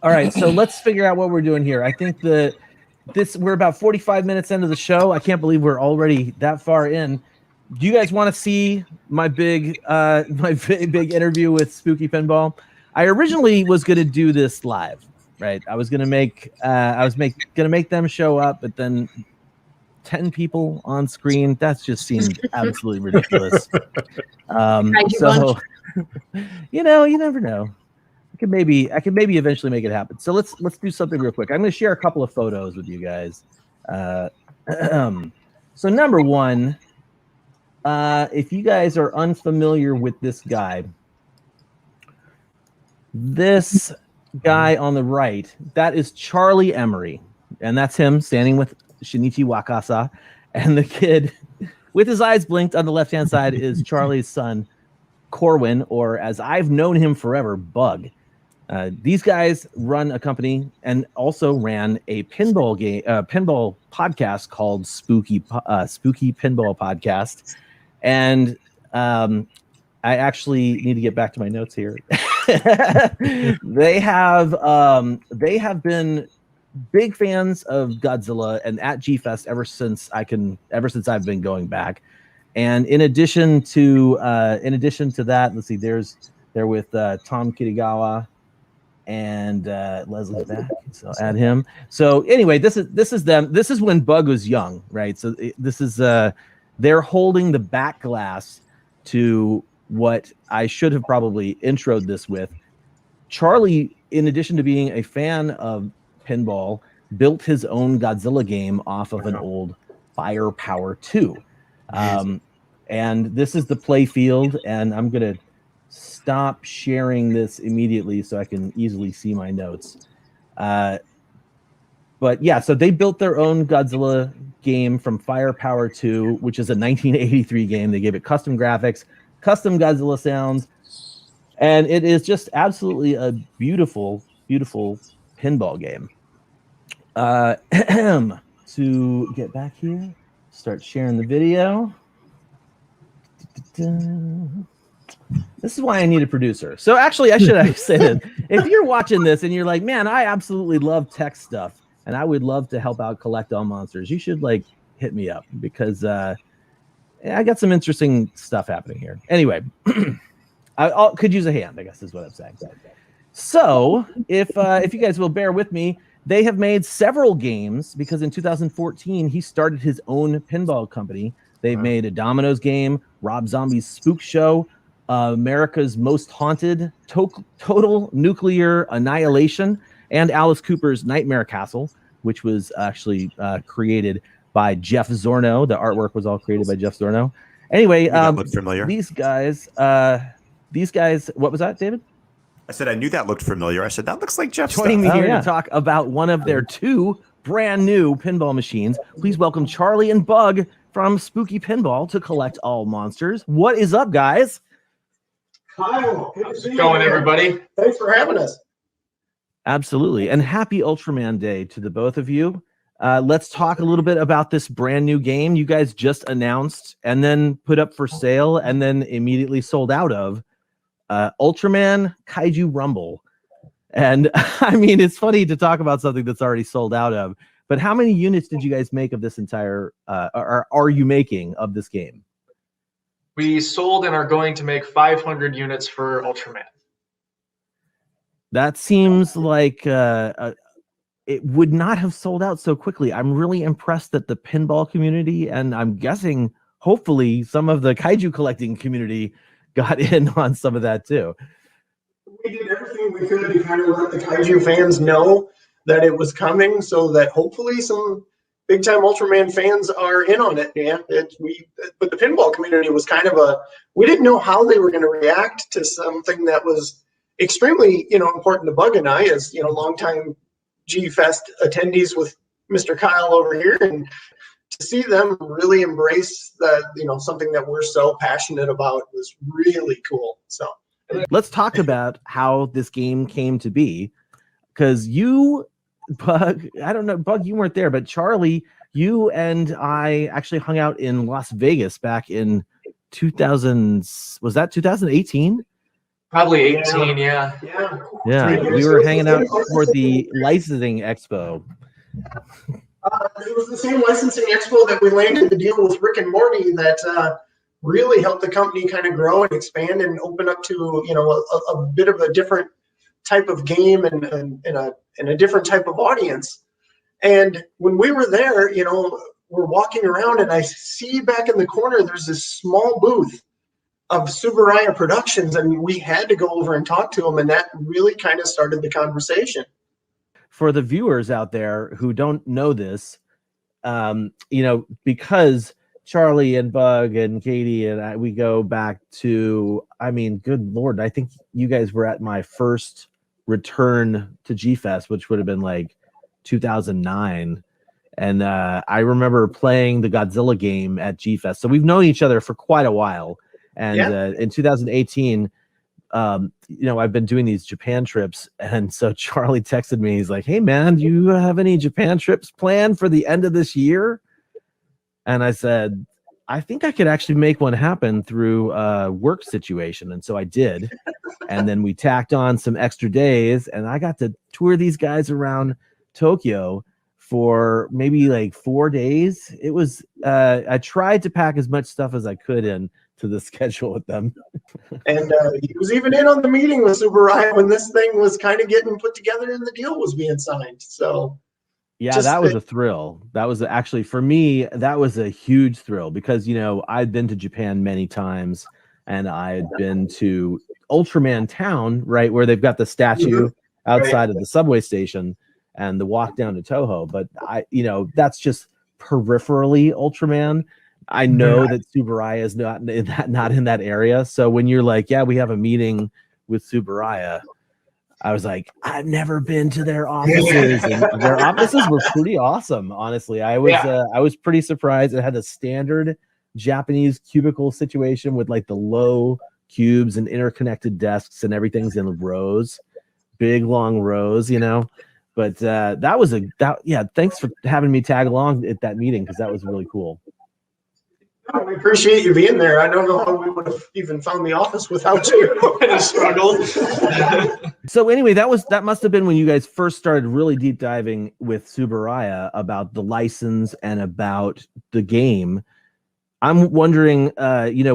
All right, so let's figure out what we're doing here. I think we're about 45 minutes into the show. I can't believe we're already that far in. Do you guys want to see my big interview with Spooky Pinball? I originally was going to do this live, right? I was going to make them show up, but then 10 people on screen, that just seemed absolutely ridiculous. So you never know. I could maybe eventually make it happen. So let's do something real quick. I'm going to share a couple of photos with you guys. So number one, if you guys are unfamiliar with this guy on the right, that is Charlie Emery, and that's him standing with Shinichi Wakasa, and the kid with his eyes blinked on the left-hand side is Charlie's son, Corwyn, or as I've known him forever, Bug. These guys run a company and also ran a pinball podcast called Spooky Pinball Podcast. And I actually need to get back to my notes here. They have been big fans of Godzilla and at G-Fest ever since I've been going back. And in addition to that, let's see, they're with Tom Kitagawa and Leslie back. So add him. So anyway, this is them. This is when Bug was young, right? So this is they're holding the back glass to what I should have probably introed this with. Charlie, in addition to being a fan of Pinball built his own Godzilla game off of an old Firepower 2. And this is the play field, and I'm going to stop sharing this immediately so I can easily see my notes. But yeah, so they built their own Godzilla game from Firepower 2, which is a 1983 game. They gave it custom graphics, custom Godzilla sounds, and it is just absolutely a beautiful, beautiful pinball game. To get back here, start sharing the video. This is why I need a producer. So actually, I should have said, if you're watching this and you're like, man, I absolutely love tech stuff, and I would love to help out Collect All Monsters, you should like hit me up, because I got some interesting stuff happening here. Anyway, I could use a hand, I guess is what I'm saying. So if you guys will bear with me, they have made several games, because in 2014 he started his own pinball company. They've made a Domino's game, Rob Zombie's Spook Show, America's Most Haunted, Total Nuclear Annihilation, and Alice Cooper's Nightmare Castle, which was actually created by Jeff Zorno. The artwork was all created by Jeff Zorno. Anyway, that looked familiar. These guys, what was that, David? I said I knew that looked familiar. I said that looks like Jeff's Joining stuff. me here to talk about one of their two brand new pinball machines. Please welcome Charlie and Bug from Spooky Pinball to Collect All Monsters. What is up, guys? Kyle, good to see you. Going, everybody. Thanks for having us. Absolutely. And happy Ultraman Day to the both of you. Let's talk a little bit about this brand new game you guys just announced and then put up for sale and then immediately sold out of. Ultraman Kaiju Rumble. And I mean, it's funny to talk about something that's already sold out of, but how many units did you guys make of this entire, or are you making of this game? We sold and are going to make 500 units for Ultraman. That seems like it would not have sold out so quickly. I'm really impressed that the pinball community, and I'm guessing hopefully some of the kaiju collecting community, got in on some of that too. We did everything we could to kind of let the kaiju fans know that it was coming, so that hopefully some big time Ultraman fans are in on it. Yeah, but the pinball community was kind of we didn't know how they were going to react to something that was extremely, important to Bug and I, as longtime G-Fest attendees with Mr. Kyle over here, and to see them really embrace that, something that we're so passionate about was really cool. So let's talk about how this game came to be, because you, Bug, I don't know, Bug, you weren't there, but Charlie, you and I actually hung out in Las Vegas back in 2000. Was that 2018? Probably 18, yeah. Yeah, we were hanging out for the licensing expo. It was the same licensing expo that we landed the deal with Rick and Morty that really helped the company kind of grow and expand and open up to a bit of a different type of game and a different type of audience. And when we were there, we're walking around and I see back in the corner there's this small booth of Subaraya Productions, and we had to go over and talk to them, and that really kind of started the conversation. For the viewers out there who don't know this, because Charlie and Bug and Katie and I, we go back to, I mean, good Lord, I think you guys were at my first return to G-Fest, which would have been like 2009. And I remember playing the Godzilla game at G-Fest. So we've known each other for quite a while. And in 2018, I've been doing these Japan trips, and so Charlie texted me. He's like, "Hey man, do you have any Japan trips planned for the end of this year?" And I said, "I think I could actually make one happen through a work situation." And so I did. And then we tacked on some extra days, and I got to tour these guys around Tokyo for maybe like 4 days. It was I tried to pack as much stuff as I could in to the schedule with them. And he was even in on the meeting with Subaraya when this thing was kind of getting put together and the deal was being signed. So yeah, that was a thrill. That was actually, for me, that was a huge thrill because, I'd been to Japan many times and I had been to Ultraman Town, right, where they've got the statue outside of the subway station. and the walk down to Toho. But that's just peripherally Ultraman. I know that Tsuburaya is not in that area. So when you're like, yeah, we have a meeting with Tsuburaya, I was like, I've never been to their offices, and their offices were pretty awesome. Honestly, I was pretty surprised. It had a standard Japanese cubicle situation with like the low cubes and interconnected desks, and everything's in rows, big long rows, But thanks for having me tag along at that meeting, because that was really cool. We appreciate you being there. I don't know how we would have even found the office without you. It struggled. So anyway, that must have been when you guys first started really deep diving with Tsuburaya about the license and about the game. I'm wondering,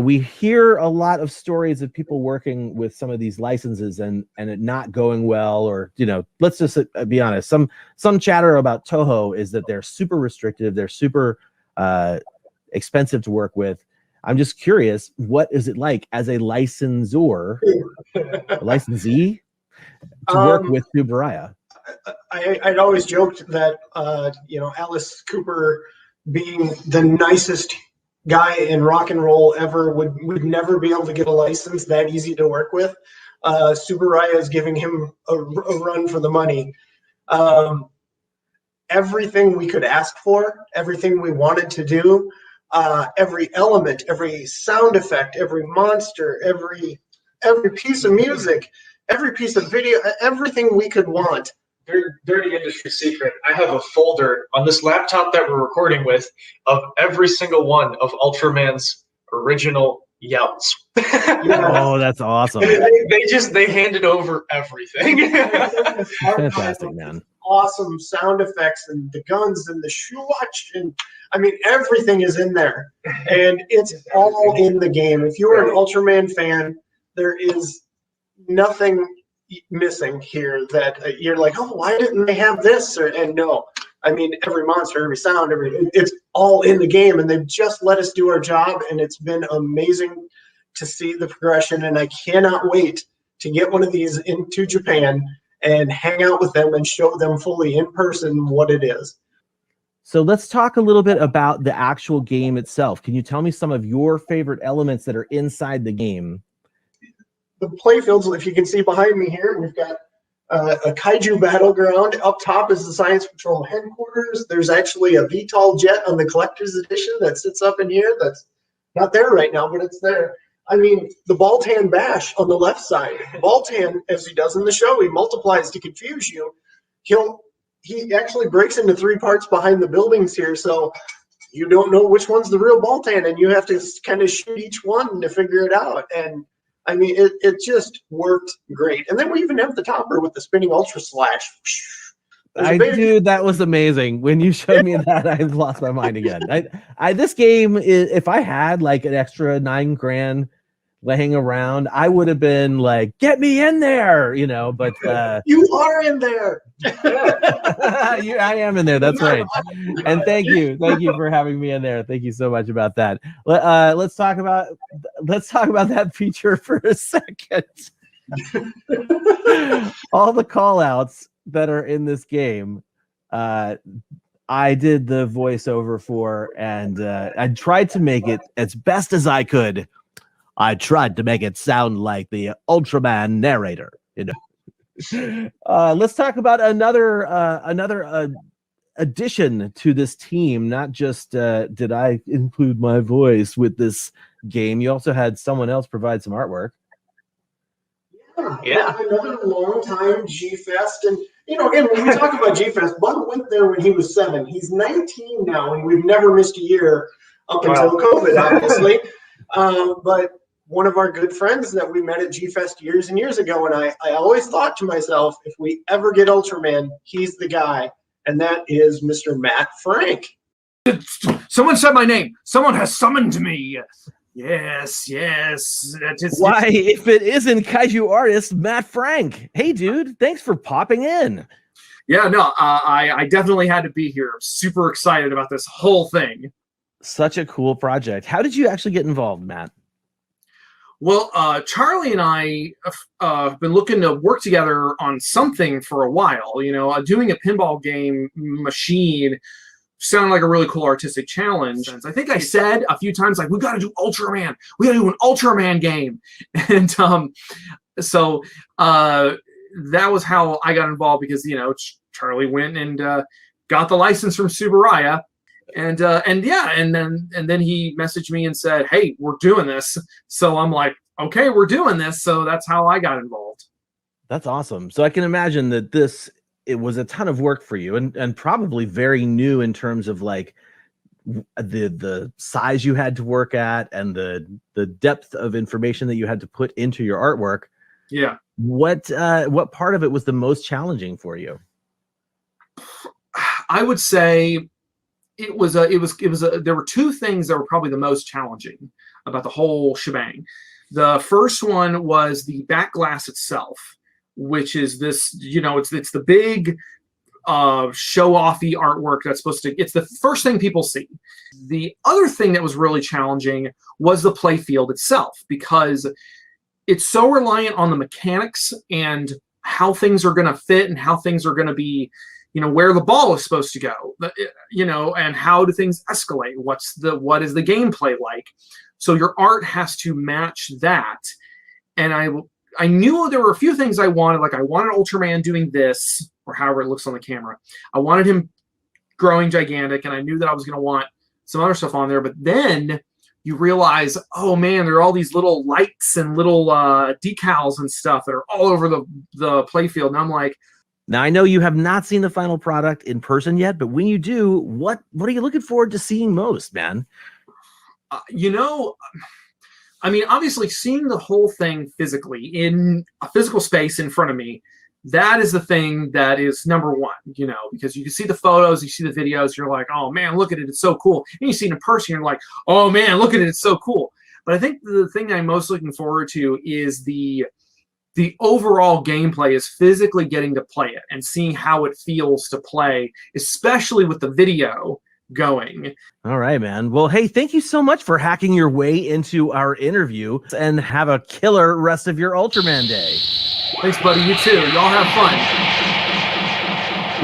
we hear a lot of stories of people working with some of these licenses and it not going well, or let's just be honest. Some chatter about Toho is that they're super restrictive, they're super expensive to work with. I'm just curious, what is it like as a licensor, licensee, to work with Tsuburaya? I'd always joked that Alice Cooper, being the nicest guy in rock and roll ever, would never be able to get a license that easy to work with. Tsuburaya is giving him a run for the money. Everything we could ask for, everything we wanted to do, every element, every sound effect, every monster, every piece of music, every piece of video, everything we could want. Dirty industry secret. I have a folder on this laptop that we're recording with of every single one of Ultraman's original yells. Oh, that's awesome. They handed over everything. Fantastic, man. Awesome sound effects and the guns and the shuwatch, and everything is in there, and it's all in the game. If you are an Ultraman fan, there is nothing missing here that you're like, oh, why didn't they have this? And no, every monster, every sound, it's all in the game, and they've just let us do our job, and it's been amazing to see the progression, and I cannot wait to get one of these into Japan and hang out with them and show them fully in person what it is. So let's talk a little bit about the actual game itself. Can you tell me some of your favorite elements that are inside the game? The playfields, if you can see behind me here, we've got a kaiju battleground. Up top is the Science Patrol headquarters. There's actually a VTOL jet on the collector's edition that sits up in here. That's not there right now, but it's there. The Baltan Bash on the left side. Baltan, as he does in the show, he multiplies to confuse you. He actually breaks into 3 parts behind the buildings here, so you don't know which one's the real Baltan, and you have to kind of shoot each one to figure it out. And it just worked great. And then we even have the topper with the spinning Ultra Slash. Dude, that was amazing. When you showed me that, I lost my mind again. This game is, if I had like an extra $9,000 laying around, I would have been like, get me in there, but you are in there. I am in there. That's right. And thank you for having me in there. Thank you so much about that. Let's talk about that feature for a second. All the call outs that are in this game, I did the voiceover for, and I tried to make it as best as I could. I tried to make it sound like the Ultraman narrator, Let's talk about another addition to this team. Not just did I include my voice with this game, you also had someone else provide some artwork. Yeah, another long time G-Fest. And, again, when we talk about G-Fest, Bud went there when he was 7. He's 19 now, and we've never missed a year up until COVID, obviously. But one of our good friends that we met at G-Fest years and years ago, and I always thought to myself, if we ever get Ultraman, he's the guy, and that is Mr. Matt Frank. Someone said my name. Someone has summoned me. Yes. Why, if it isn't kaiju artist Matt Frank? Hey, dude, thanks for popping in. Yeah, no, I definitely had to be here. I'm super excited about this whole thing. Such a cool project. How did you actually get involved, Matt? Well, Charlie and I have been looking to work together on something for a while. Doing a pinball game machine sounded like a really cool artistic challenge. And I think I said a few times, like, we got to do Ultraman. We got to do an Ultraman game. And so that was how I got involved, because Charlie went and got the license from Subaraya. And then he messaged me and said, "Hey, we're doing this." So I'm like, "Okay, we're doing this." So that's how I got involved. That's awesome. So I can imagine that it was a ton of work for you, and probably very new in terms of like the size you had to work at and the depth of information that you had to put into your artwork. Yeah. What part of it was the most challenging for you? I would say there were two things that were probably the most challenging about the whole shebang. The first one was the back glass itself, which is this, it's the big show-offy artwork it's the first thing people see. The other thing that was really challenging was the play field itself, because it's so reliant on the mechanics and how things are going to fit and how things are going to be, where the ball is supposed to go, and how do things escalate? What is the gameplay like? So your art has to match that. And I knew there were a few things I wanted. Like, I wanted Ultraman doing this, or however it looks on the camera. I wanted him growing gigantic, and I knew that I was going to want some other stuff on there. But then you realize, oh man, there are all these little lights and little decals and stuff that are all over the playfield. And I'm like, now I know you have not seen the final product in person yet, but when you do, what are you looking forward to seeing most, man? Obviously seeing the whole thing physically in a physical space in front of me, that is the thing that is number one, because you can see the photos, you see the videos, you're like, oh man, look at it, it's so cool. And you see it in person, you're like, oh man, look at it, it's so cool. But I think the thing that I'm most looking forward to is the overall gameplay, is physically getting to play it and seeing how it feels to play, especially with the video going. All right, man. Well, hey, thank you so much for hacking your way into our interview, and have a killer rest of your Ultraman day. Thanks, buddy. You too. Y'all have fun.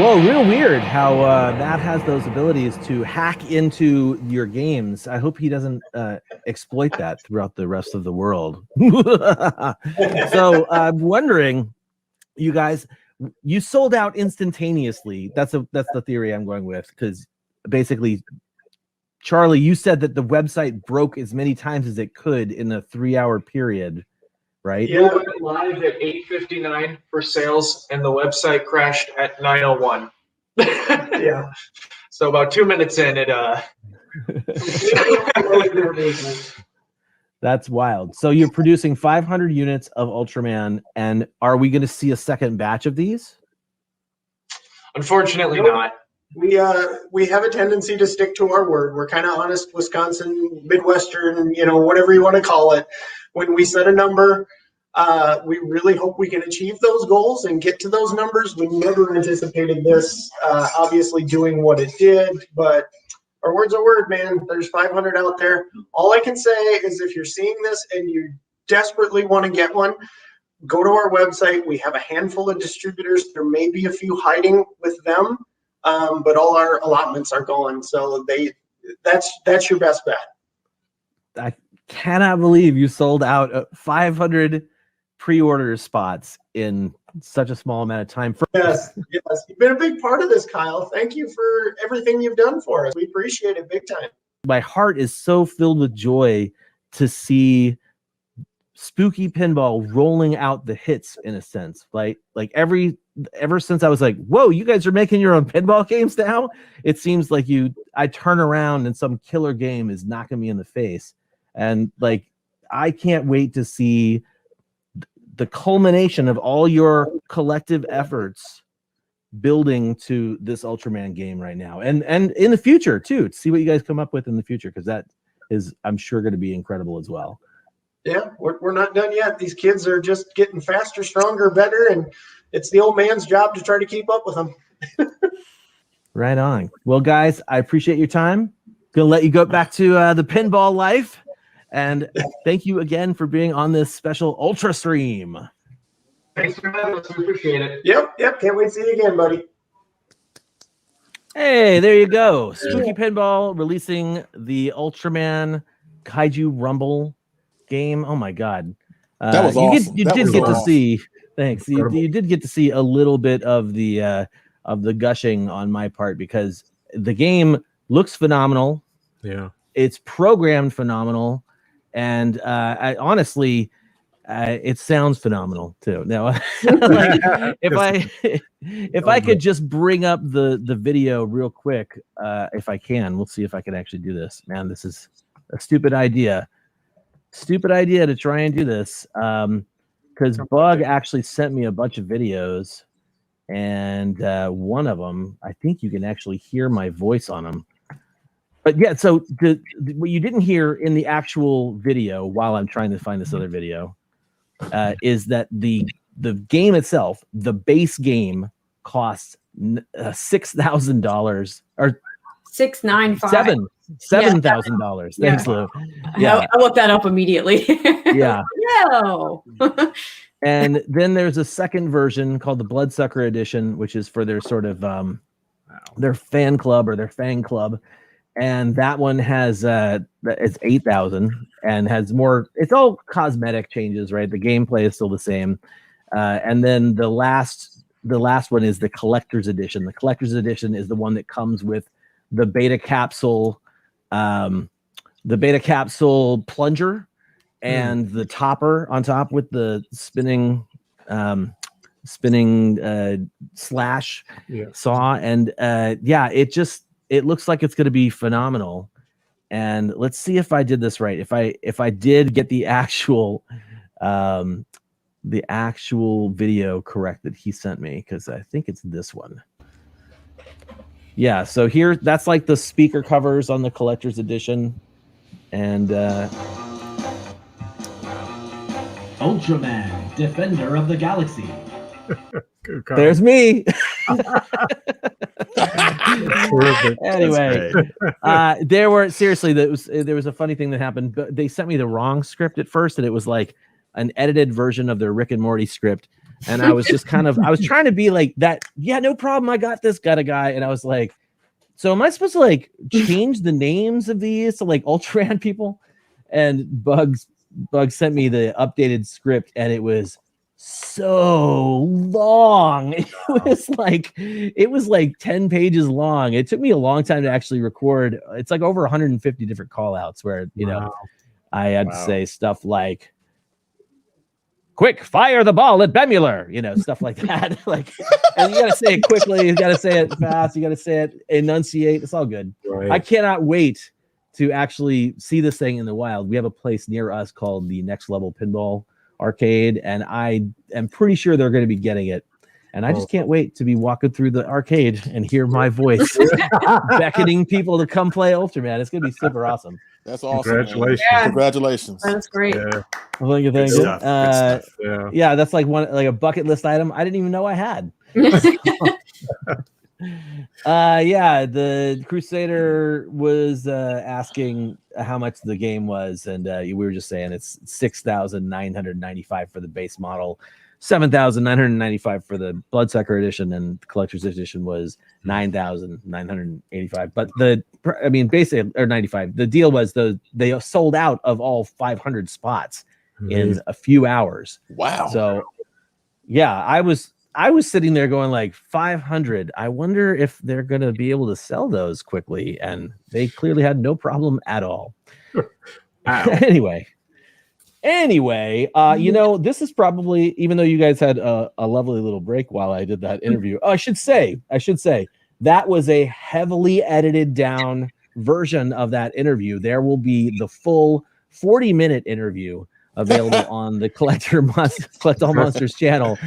Whoa, real weird how that has those abilities to hack into your games. I hope he doesn't exploit that throughout the rest of the world. So I'm wondering, you guys, you sold out instantaneously. That's the theory I'm going with, because basically, Charlie, you said that the website broke as many times as it could in a 3-hour period, right? Yeah, we went live at 8:59 for sales, and the website crashed at 9:01. Yeah. So about 2 minutes in, it That's wild. So you're producing 500 units of Ultraman, and are we going to see a second batch of these? Unfortunately, not. We have a tendency to stick to our word. We're kind of honest, Wisconsin, Midwestern, whatever you want to call it. When we set a number, we really hope we can achieve those goals and get to those numbers. We never anticipated this, obviously doing what it did, but our word's a word, man. There's 500 out there. All I can say is, if you're seeing this and you desperately want to get one, go to our website. We have a handful of distributors. There may be a few hiding with them. But all our allotments are gone, so that's your best bet. I cannot believe you sold out 500 pre-order spots in such a small amount of time. Yes, you've been a big part of this, Kyle. Thank you for everything you've done for us. We appreciate it big time. My heart is so filled with joy to see Spooky Pinball rolling out the hits, in a sense. Like ever since I was like, whoa, you guys are making your own pinball games now? It seems like I turn around and some killer game is knocking me in the face. And I can't wait to see the culmination of all your collective efforts building to this Ultraman game right now. And in the future too, to see what you guys come up with in the future, because that is, I'm sure, going to be incredible as well. Yeah, we're not done yet. These kids are just getting faster, stronger, better, and it's the old man's job to try to keep up with them. Right on. Well, guys, I appreciate your time. Gonna let you go back to the pinball life, And thank you again for being on this special Ultra stream. Thanks for having us. We appreciate it. Yep. Can't wait to see you again, buddy. Hey, there you go. Spooky Pinball releasing the Ultraman Kaiju Rumble game. Oh my god. That was awesome. You did get to see. Thanks. You did get to see a little bit of the gushing on my part because the game looks phenomenal. Yeah. It's programmed phenomenal, and I honestly, it sounds phenomenal too. Now, like, if I could just bring up the video real quick, if I can, we'll see if I can actually do this. Man, this is a stupid idea. Stupid idea to try and do this. Because Bug actually sent me a bunch of videos, and one of them, I think you can actually hear my voice on them. But yeah, so what you didn't hear in the actual video, while I'm trying to find this other video, is that the game itself, the base game, costs $6,000 or $695. $7,000. Thanks, Lou. Yeah, I looked that up immediately. Yeah. No. And then there's a second version called the Bloodsucker Edition, which is for their sort of their fan club or their fan club, and that one has it's 8,000 and has more. It's all cosmetic changes, right? The gameplay is still the same, and then the last one is the Collector's Edition. The Collector's Edition is the one that comes with the beta capsule plunger and the topper on top with the spinning slash saw, and it looks like it's going to be phenomenal. And let's see if I did this right. If I did get the actual video correct that he sent me, because I think it's this one. Yeah, so here, that's like the speaker covers on the Collector's Edition. And Ultraman, Defender of the Galaxy. There's me. Anyway, there was a funny thing that happened. But they sent me the wrong script at first, and it was like an edited version of their Rick and Morty script. And I was just I was trying to be like that. Yeah, no problem. I got this. Got a guy. And I was like, so am I supposed to like change the names of these to like Ultraman people? And Bug sent me the updated script, and it was so long. It was like 10 pages long. It took me a long time to actually record. It's like over 150 different call outs where, I had to say stuff like, quick, fire the ball at Bemular, stuff like that. And you got to say it quickly. You got to say it fast. You got to say it, enunciate. It's all good. Right. I cannot wait to actually see this thing in the wild. We have a place near us called the Next Level Pinball Arcade, and I am pretty sure they're going to be getting it. And I just can't wait to be walking through the arcade and hear my voice beckoning people to come play Ultraman. It's going to be super awesome. That's awesome. Congratulations. Yeah. Congratulations. That's great. Yeah. Well, thank you. Good stuff. Yeah, that's like a bucket list item I didn't even know I had. The Crusader was asking how much the game was, and we were just saying it's $6,995 for the base model, $7,995 for the Bloodsucker Edition, and the Collector's Edition was $9,985. But basically, or 95. The deal was they sold out of all 500 spots in a few hours. Wow. So yeah, I was sitting there going like 500. I wonder if they're going to be able to sell those quickly, and they clearly had no problem at all. Anyway, this is probably, even though you guys had a lovely little break while I did that interview. I should say that was a heavily edited down version of that interview. There will be the full 40-minute interview available on the Collectible Monsters channel.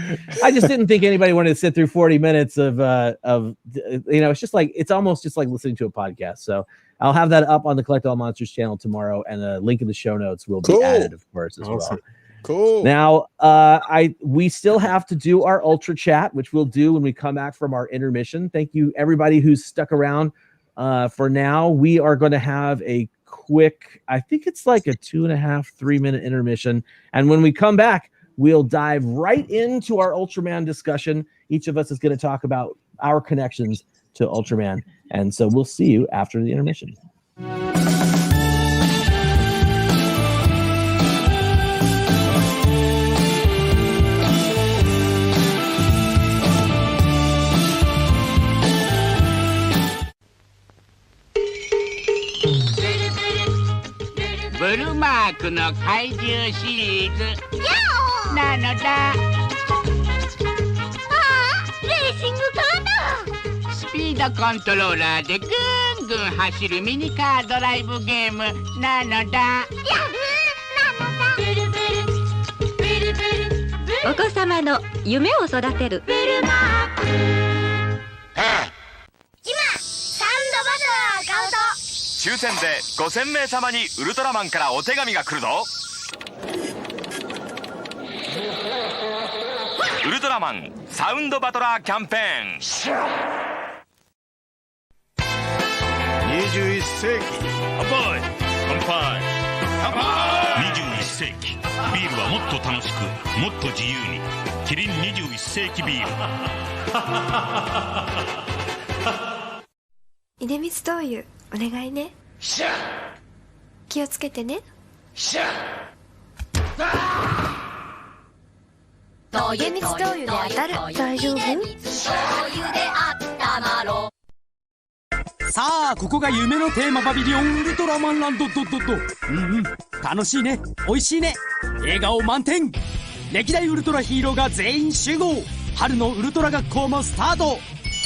I just didn't think anybody wanted to sit through 40 minutes of it's almost just like listening to a podcast. So I'll have that up on the Collectible Monsters channel tomorrow, and a link in the show notes will be added, of course, as well. Cool. Now, we still have to do our Ultra Chat, which we'll do when we come back from our intermission. Thank you, everybody who's stuck around. For now, we are going to have a quick, I think it's like a 2.5, 3-minute intermission. And when we come back, we'll dive right into our Ultraman discussion. Each of us is going to talk about our connections to Ultraman. And so we'll see you after the intermission.ブルマークの怪獣シリーズなのだ。レーシングカーだ。スピードコントローラーでぐんぐん走るミニカードライブゲームなのだ。お子様の夢を育てるブルマーク。今サンドバトラー買うと抽選で5000名様にウルトラマンからお手紙が来るぞ。ウルトラマンサウンドバトラーキャンペーン。21世紀乾杯乾杯乾杯。21世紀ビールはもっと楽しくもっと自由に。キリン21世紀ビール。出光灯油お願いね。気をつけてね。出光灯油で当たる。大丈夫？さあここが夢のテーマパビリオンウルトラマンランド。楽しいね、美味しいね、笑顔満点。歴代ウルトラヒーローが全員集合。春のウルトラ学校もスタート。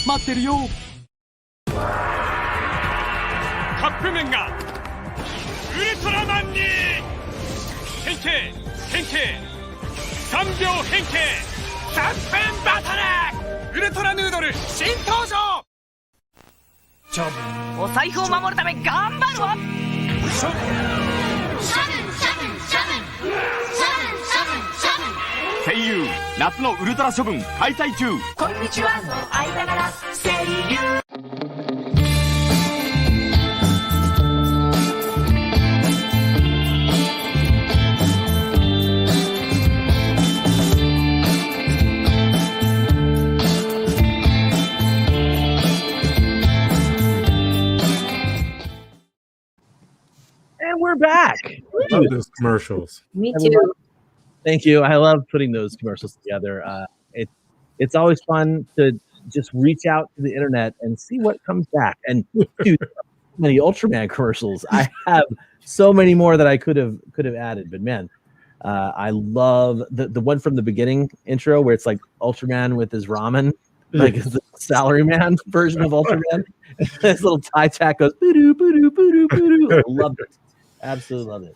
待ってるよ。カップ麺がウルトラマンに変形3秒変形3分バトル。ウルトラヌードル新登場。お財布を守るため頑張るわ。声優夏のウルトラ処分開催中。こんにちはの間柄声優。And we're back. I love those commercials. Me too. Thank you. I love putting those commercials together. It's always fun to just reach out to the internet and see what comes back. And dude, so many Ultraman commercials. I have so many more that I could have added. But man, I love the one from the beginning intro where it's like Ultraman with his ramen, like the salaryman version of Ultraman. This little tie tack goes boo boo boo boo. Love it. Absolutely love it.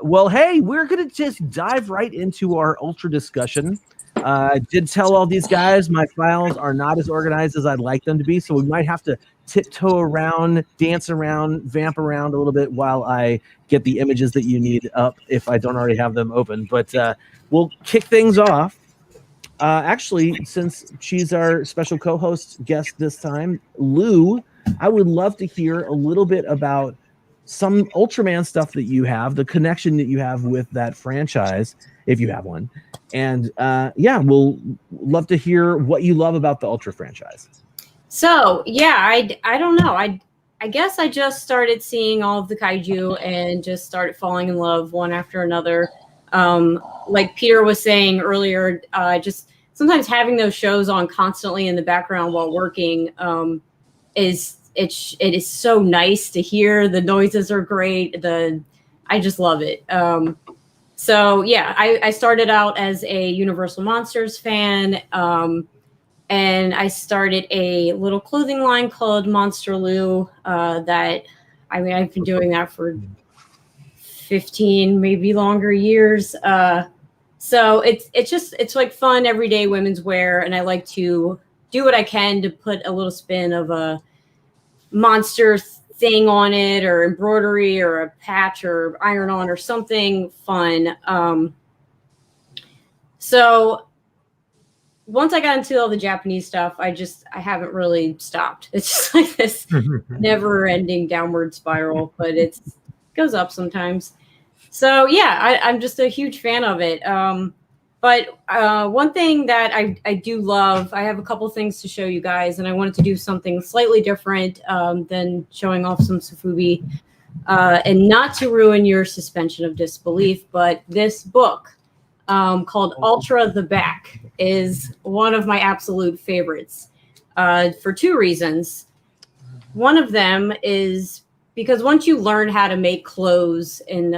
Well, hey, we're going to just dive right into our Ultra discussion. I did tell all these guys my files are not as organized as I'd like them to be, so we might have to tiptoe around, dance around, vamp around a little bit while I get the images that you need up if I don't already have them open. But we'll kick things off. Actually, since she's our special co-host guest this time, Lou, I would love to hear a little bit about some Ultraman stuff that you have, the connection that you have with that franchise, if you have one. And yeah, we'll love to hear what you love about the Ultra franchise. So yeah, I don't know. I guess I just started seeing all of the kaiju and just started falling in love one after another. Like Peter was saying earlier, just sometimes having those shows on constantly in the background while working it is so nice to hear. The noises are great. I just love it. So yeah, I started out as a Universal Monsters fan, and I started a little clothing line called Monster Lou. I've been doing that for 15, maybe longer years. So it's like fun everyday women's wear, and I like to do what I can to put a little spin of a monster thing on it, or embroidery, or a patch, or iron on, or something fun. So once I got into all the Japanese stuff, I haven't really stopped. It's just like this never-ending downward spiral, but it goes up sometimes. So yeah, I'm just a huge fan of it. But one thing that I do love, I have a couple things to show you guys, and I wanted to do something slightly different than showing off some Sofubi, and not to ruin your suspension of disbelief, but this book called Ultra the Back is one of my absolute favorites for two reasons. One of them is because once you learn how to make clothes and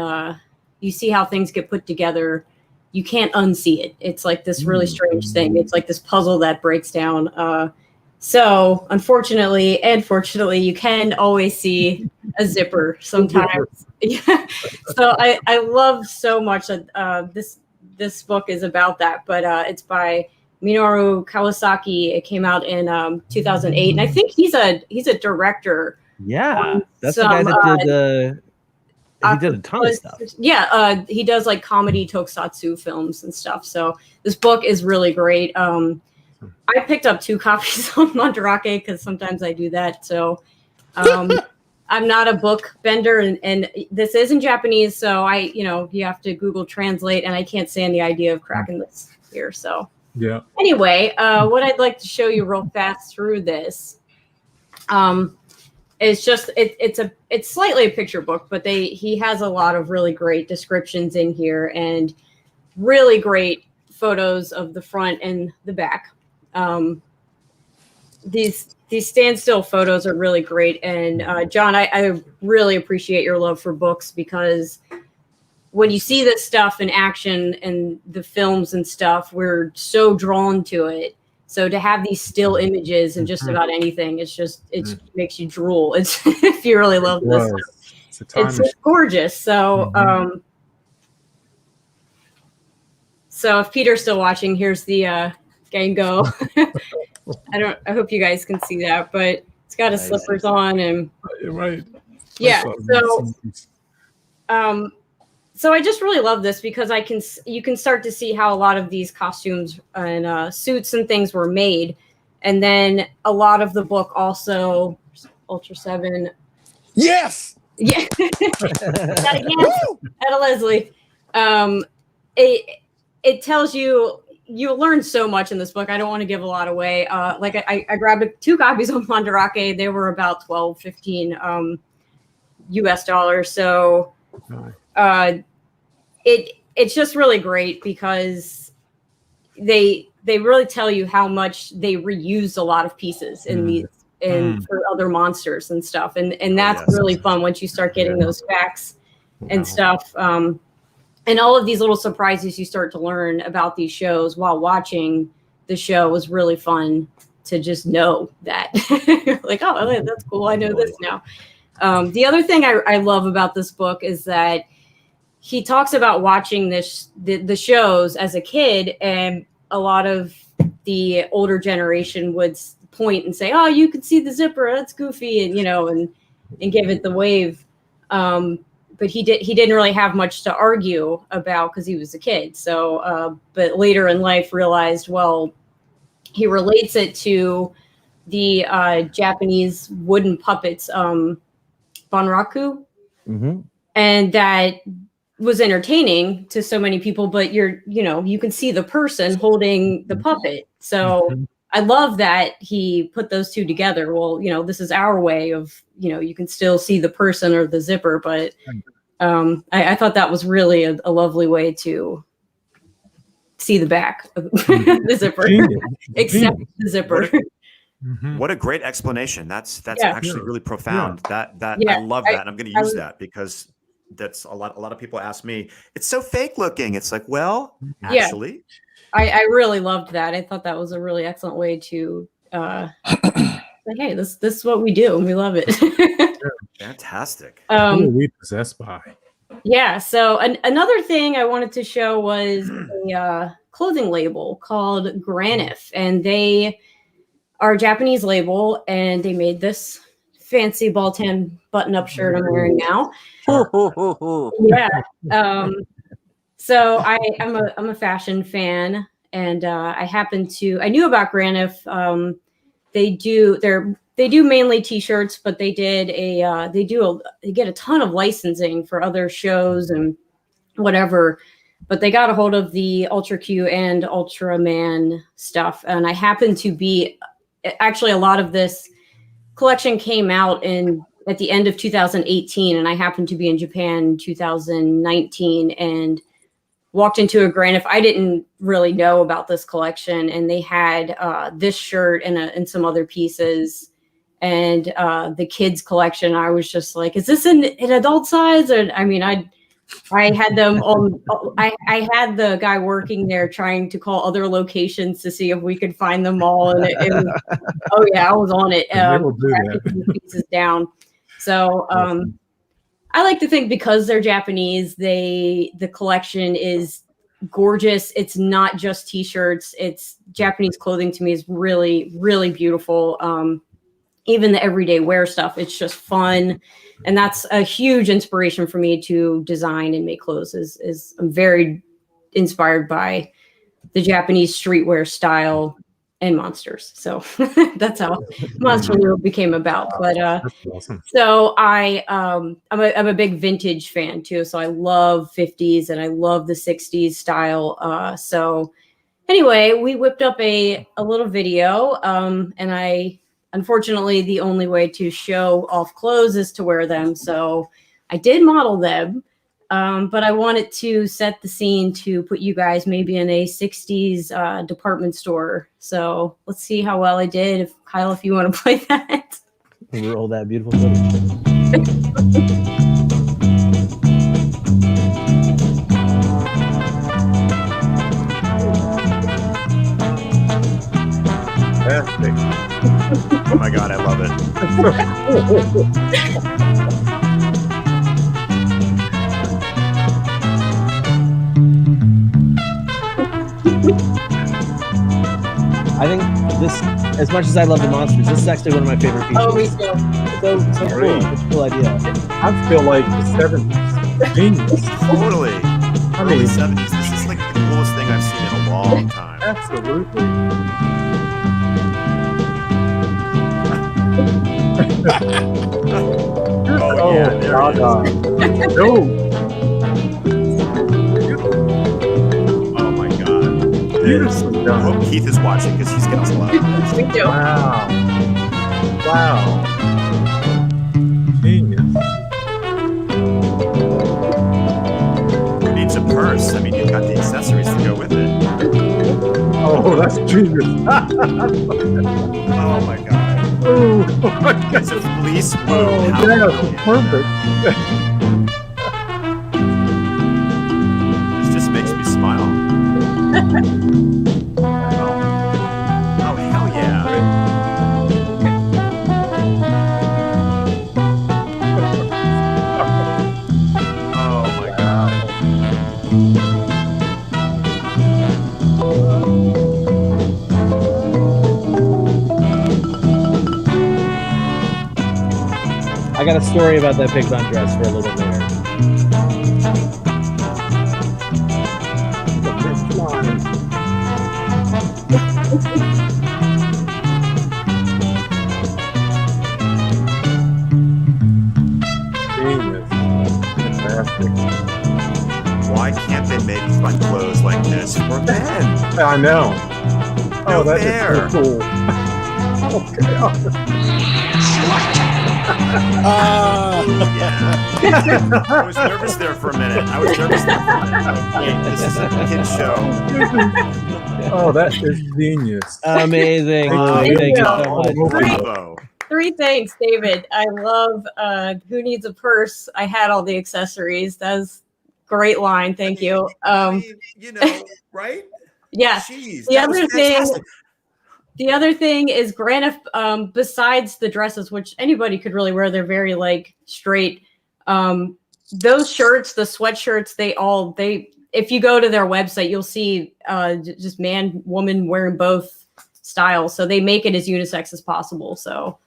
you see how things get put together, you can't unsee it. It's like this really strange thing. It's like this puzzle that breaks down. So unfortunately and fortunately, you can always see a zipper sometimes. Yeah. So I love so much that this book is about that, but it's by Minoru Kawasaki. It came out in 2008, and I think he's a director. Yeah, that's the guy that did he did a ton of stuff. Yeah, he does like comedy tokusatsu films and stuff. So this book is really great. I picked up 2 copies on Mandarake because sometimes I do that. So I'm not a book bender, and this is in Japanese, so you have to Google Translate, and I can't stand the idea of cracking this here. So yeah. Anyway, what I'd like to show you real fast through this. It's just it's slightly a picture book, but he has a lot of really great descriptions in here and really great photos of the front and the back. These standstill photos are really great, and John, I really appreciate your love for books, because when you see this stuff in action and the films and stuff, we're so drawn to it. So to have these still images and just about anything, it makes you drool. It's if you really love this, it's gorgeous. So so if Peter's still watching, here's the Gango. I hope you guys can see that, but it's got his slippers on and right. Yeah. So I just really love this because you can start to see how a lot of these costumes and suits and things were made. And then a lot of the book also, Ultra 7. Yes! Yeah. That again, Etta Leslie. It tells you learn so much in this book. I don't want to give a lot away. I grabbed 2 copies on Mandarake. They were about $12-15 US dollars. So it's just really great because they really tell you how much they reuse a lot of pieces in these for other monsters and stuff, and that's really fun once you start getting those facts and stuff, and all of these little surprises you start to learn about these shows while watching the show was really fun to just know that. Like, oh, that's cool, I know this now. The other thing I love about this book is that he talks about watching the shows as a kid, and a lot of the older generation would point and say, "Oh, you could see the zipper. That's goofy," and and give it the wave. But he didn't really have much to argue about because he was a kid. So, but later in life realized, well, he relates it to the Japanese wooden puppets, Banraku, and that was entertaining to so many people, but you can see the person holding the puppet. So I love that he put those two together. Well, this is our way of, you can still see the person or the zipper, but I thought that was really a lovely way to see the back of the zipper, except the zipper. What a great explanation. That's actually really profound. That I love that. And I'm going to use that because that's a lot of people ask me, it's so fake looking. It's like, well, actually, I really loved that. I thought that was a really excellent way to like, hey, this is what we do and we love it. Fantastic. Who are we possessed by? Yeah. So another thing I wanted to show was a clothing label called Granif, and they are a Japanese label, and they made this fancy Baltan button-up shirt I'm wearing now. Yeah. So I'm a fashion fan, and I knew about Graniff. They do mainly T-shirts, but they get a ton of licensing for other shows and whatever. But they got a hold of the Ultra Q and Ultraman stuff, and I happened to be actually a lot of this collection came out at the end of 2018, and I happened to be in Japan in 2019 and walked into a Graniff. I didn't really know about this collection, and they had this shirt and some other pieces, and the kids collection. I was just like, is this an adult size? And I mean, I had them on. I had the guy working there trying to call other locations to see if we could find them all, and it was, oh yeah, I was on it. Tracking the pieces down. So I like to think because they're Japanese, the collection is gorgeous. It's not just T-shirts. It's Japanese clothing. To me is really, really beautiful. Even the everyday wear stuff, it's just fun. And that's a huge inspiration for me to design and make clothes is I'm very inspired by the Japanese streetwear style and monsters. So that's how Monster World became about. But awesome. so I'm a big vintage fan too. So I love 50s and I love the 60s style. So anyway, we whipped up a little video, and unfortunately, the only way to show off clothes is to wear them. So I did model them, but I wanted to set the scene to put you guys maybe in a 60s department store. So let's see how well I did. Kyle, if you want to play that. Roll that beautiful footage. Oh my God, I love it. I think this, as much as I love the monsters, this is actually one of my favorite features. Oh, me too. So cool. It's a cool idea. I feel like the 70s. Genius. Totally. I Early mean, 70s. This is like the coolest thing I've seen in a long time. absolutely. Oh yeah, there it is. No. Oh my God. Beautifully done. I hope Keith is watching because he's getting a lot of this. Me too. Wow. Wow. Genius. Who needs a purse? I mean, you've got the accessories to go with it. Oh, that's genius. Oh my God. Oh my God. It's a fleece wound. Oh, How yeah, brilliant. perfect. This just makes me smile. Oh, hell yeah. Oh my God. I got a story about that Big Bun dress for a little bit later. Genius. Fantastic. Why can't they make fun clothes like this for men? I know. No Oh, that fair. is so cool. Yeah. I was nervous there for a minute. This is a kid's show. Oh, that is genius. Amazing. Thank you so much. Bravo. Three things, David. I love Who Needs a Purse? I had all the accessories. That was a great line. Thank you. You know, right? Yes. Jeez, The that was other thing. fantastic. The other thing is Graniff, besides the dresses, which anybody could really wear, they're very like straight. Those shirts, the sweatshirts, if you go to their website, you'll see just man, woman wearing both styles. So they make it as unisex as possible. So,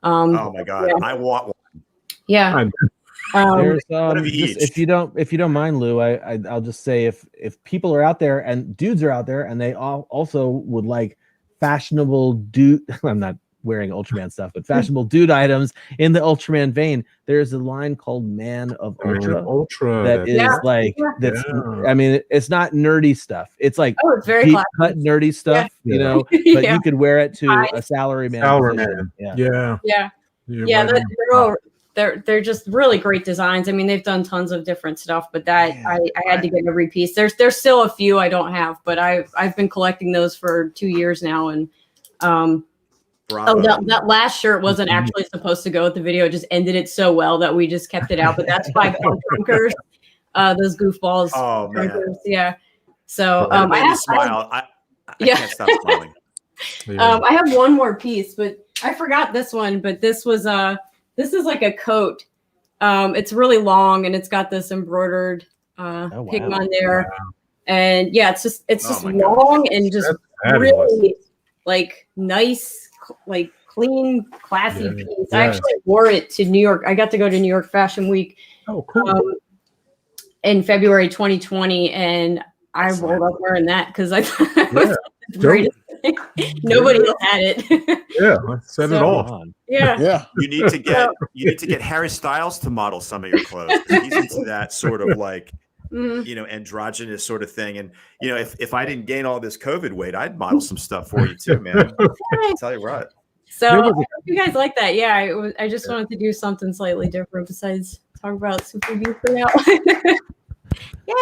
Oh my God, yeah. I want one. Yeah. There's, One of just, each. if you don't mind, Lou, I'll just say if people are out there and dudes are out there and they all also would like fashionable dude, I'm not wearing Ultraman stuff, but fashionable dude items in the Ultraman vein, there's a line called Man of Ultra, that is that's I mean, it's not nerdy stuff. It's like it's very deep classy. cut nerdy stuff, you know, but Yeah. you could wear it to a salaryman position. They're just really great designs. I mean, they've done tons of different stuff, but that I had to get every piece. There's still a few I don't have, but I've been collecting those for 2 years now. And that last shirt wasn't actually supposed to go with the video. It just ended it so well that we just kept it out. But that's 5 drunkers, those goofballs. Oh man, drunkers, yeah. So I have smile. I can't stop smiling. I have one more piece, but I forgot this one. But this was this is like a coat. It's really long and it's got this embroidered pig on there. And yeah, it's just long and just really like nice, like clean, classy piece. I actually wore it to New York. I got to go to New York Fashion Week in February 2020, and I rolled up wearing that because I thought it was the greatest thing. Nobody else had it. Yeah, set it off. Yeah. You need to get Harry Styles to model some of your clothes. He's into that sort of like androgynous sort of thing. And if I didn't gain all this COVID weight, I'd model some stuff for you too, man. I'll tell you what. So I hope you guys like that. Yeah, I just wanted to do something slightly different besides talk about Super B for now.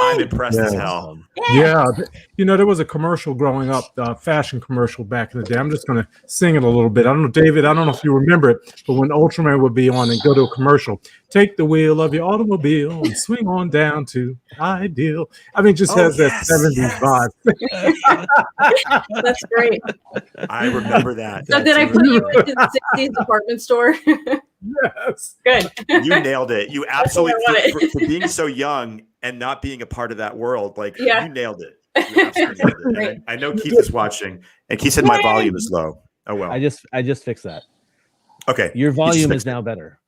I'm impressed as hell. Yeah, there was a commercial growing up, fashion commercial back in the day. I'm just going to sing it a little bit. I don't know, David, I don't know if you remember it, but when Ultraman would be on and go to a commercial, take the wheel of your automobile and swing on down to Ideal. I mean, just has that 70s vibe. That's great. I remember that. So did I put you into the 60s department store? Yes. Good. You nailed it. You absolutely, That's what I for being so young and not being a part of that world, like you nailed it. You absolutely nailed it. And I know Keith is watching, and Keith said my volume is low. Oh well. I just fixed that. Okay. Your volume is now better.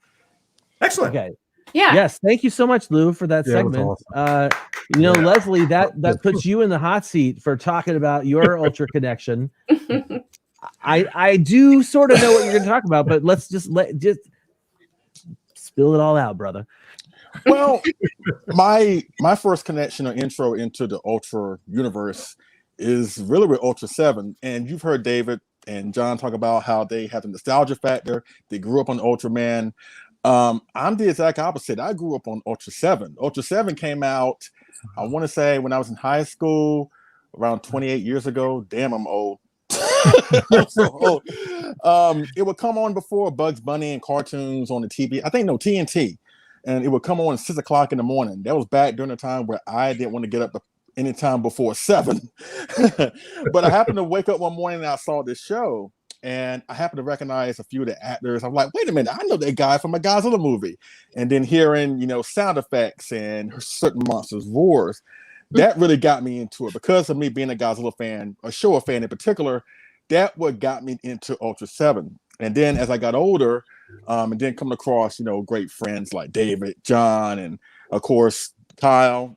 Excellent. Okay. Yeah. Yes. Thank you so much, Lou, for that Yeah, it was segment. awesome. Leslie, that puts you in the hot seat for talking about your Ultra connection. I do sort of know what you're going to talk about, but let's just spill it all out, brother. Well, my first connection or intro into the Ultra universe is really with Ultra 7. And you've heard David and John talk about how they have the nostalgia factor. They grew up on Ultraman. I'm the exact opposite. I grew up on Ultra 7. Ultra 7 came out, I want to say, when I was in high school, around 28 years ago. Damn, I'm old. I'm so old. It would come on before Bugs Bunny and cartoons on the TV. I think TNT. And it would come on at 6 o'clock in the morning. That was back during the time where I didn't want to get up anytime before 7. But I happened to wake up one morning and I saw this show. And I happened to recognize a few of the actors. I'm like, wait a minute, I know that guy from a Godzilla movie. And then hearing, sound effects and certain monsters' roars, that really got me into it. Because of me being a Godzilla fan, a Showa fan in particular, that what got me into Ultra 7. And then as I got older, and then coming across, great friends like David, John, and of course, Kyle,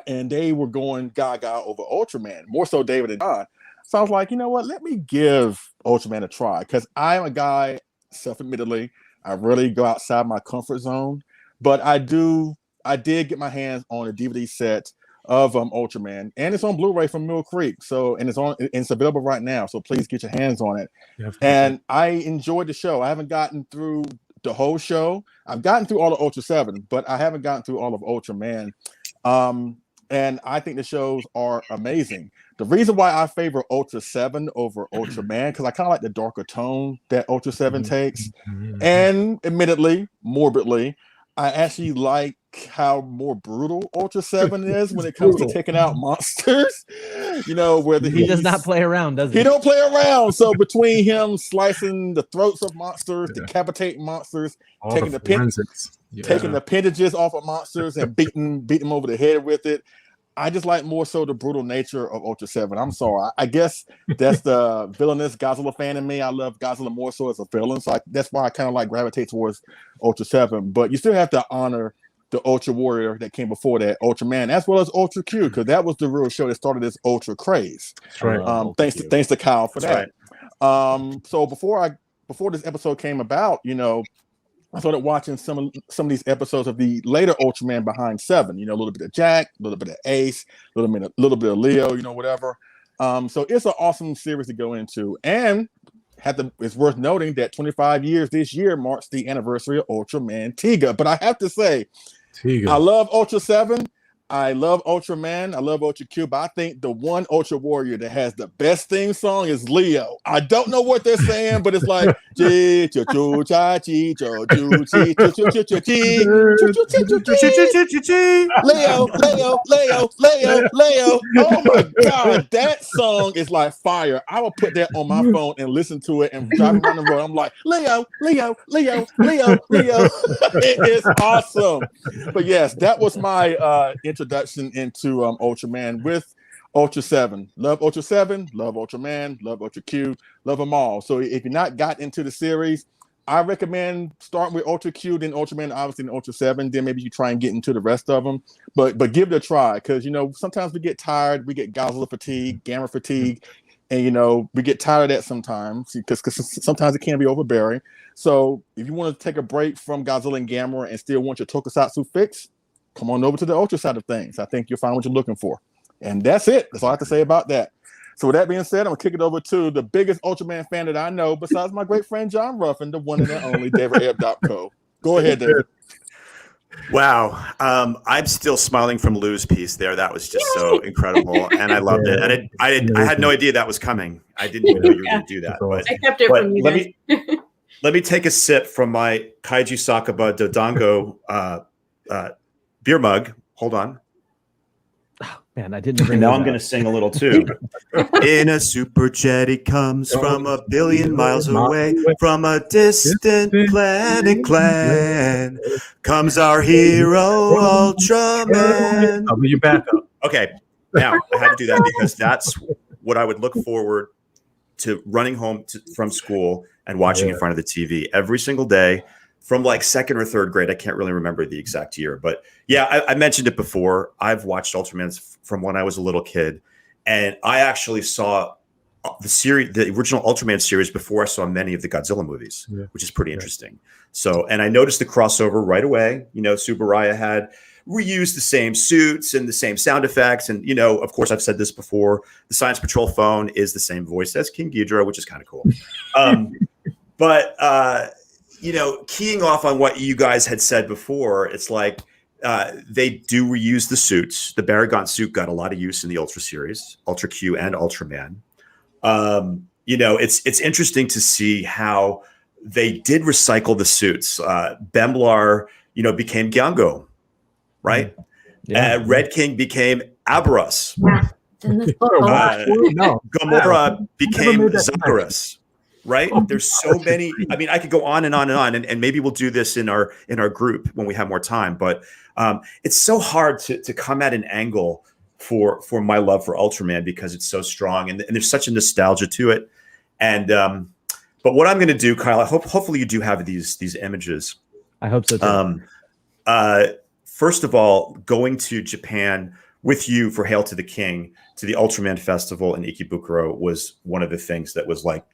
and they were going gaga over Ultraman, more so David and John. So I was like, you know what, let me give Ultraman a try, because I'm a guy, self-admittedly, I really go outside my comfort zone, but I did get my hands on a DVD set of Ultraman, and it's on Blu-ray from Mill Creek. So, and it's available right now. So please get your hands on it. And I enjoyed the show. I haven't gotten through the whole show. I've gotten through all of Ultra 7, but I haven't gotten through all of Ultraman. And I think the shows are amazing. The reason why I favor Ultra 7 over Ultraman, because I kind of like the darker tone that Ultra 7 takes. And admittedly, morbidly, I actually like how more brutal Ultra 7 is when it comes to taking out monsters. Whether he does not play around, does he? He don't play around. So between him slicing the throats of monsters, decapitating monsters, taking the appendages off of monsters and beating them over the head with it, I just like more so the brutal nature of Ultra 7. I'm sorry. I guess that's the villainous Godzilla fan in me. I love Godzilla more so as a villain. So that's why I kind of like gravitate towards Ultra 7. But you still have to honor the Ultra Warrior that came before that, Ultraman, as well as Ultra Q, because that was the real show that started this Ultra craze. That's right. Thanks to Kyle for That's that. So before this episode came about, I started watching some of these episodes of the later Ultraman behind 7. A little bit of Jack, a little bit of Ace, a little bit of Leo, whatever. So it's an awesome series to go into, and it's worth noting that 25 years this year marks the anniversary of Ultraman Tiga. But I have to say, I love Ultra 7. I love Ultraman. I love Ultra Q. But I think the one Ultra Warrior that has the best theme song is Leo. I don't know what they're saying, but it's like Leo, Leo. Oh my God, that song is like fire. I will put that on my phone and listen to it and drive around the road. I'm like, Leo. It is awesome. But yes, that was my introduction into Ultraman with Ultra 7. Love Ultra 7, love Ultraman, love Ultra Q, love them all. So if you're not got into the series, I recommend starting with Ultra Q, then Ultraman, obviously, then Ultra 7. Then maybe you try and get into the rest of them. But give it a try, because sometimes we get tired, we get Godzilla fatigue, Gamma fatigue, and we get tired of that sometimes because sometimes it can be overbearing. So if you want to take a break from Godzilla and Gamera and still want your tokusatsu fix, come on over to the Ultra side of things. I think you'll find what you're looking for. And that's it. That's all I have to say about that. So with that being said, I'm going to kick it over to the biggest Ultraman fan that I know, besides my great friend John Ruffin, the one and the only David Dopko. Go ahead, David. Wow. I'm still smiling from Lou's piece there. That was just so incredible. And I loved it. And I had no idea that was coming. I didn't even know you were going to do that. But I kept it from you guys. Let me take a sip from my Kaiju Sakaba Dodongo beer mug. Hold on. Oh, man, I didn't bring now I'm going to sing a little too. In a super jet, he comes from a billion miles away, from a distant planet clan. Comes our hero, Ultraman. I'll be your backup. Okay, now I had to do that because that's what I would look forward to running home from school and watching in front of the TV every single day. From like second or third grade. I can't really remember the exact year, but yeah, I mentioned it before. I've watched Ultraman from when I was a little kid, and I actually saw the original Ultraman series before I saw many of the Godzilla movies, which is pretty interesting. So, and I noticed the crossover right away. Subaraya had reused the same suits and the same sound effects. And, of course, I've said this before, the Science Patrol phone is the same voice as King Ghidorah, which is kind of cool. Keying off on what you guys had said before, it's like they do reuse the suits. The Baragon suit got a lot of use in the Ultra series, Ultra Q and Ultraman. It's interesting to see how they did recycle the suits. Bemblar, became Gyango, right? Red King became Abaros. Gamora became Zagreus. Right? There's so many. I mean, I could go on and on and on, and maybe we'll do this in our group when we have more time. But it's so hard to come at an angle for my love for Ultraman because it's so strong, and there's such a nostalgia to it. And but what I'm going to do, Kyle, hopefully you do have these images. I hope so too. First of all, going to Japan with you for Hail to the King to the Ultraman Festival in Ikebukuro was one of the things that was like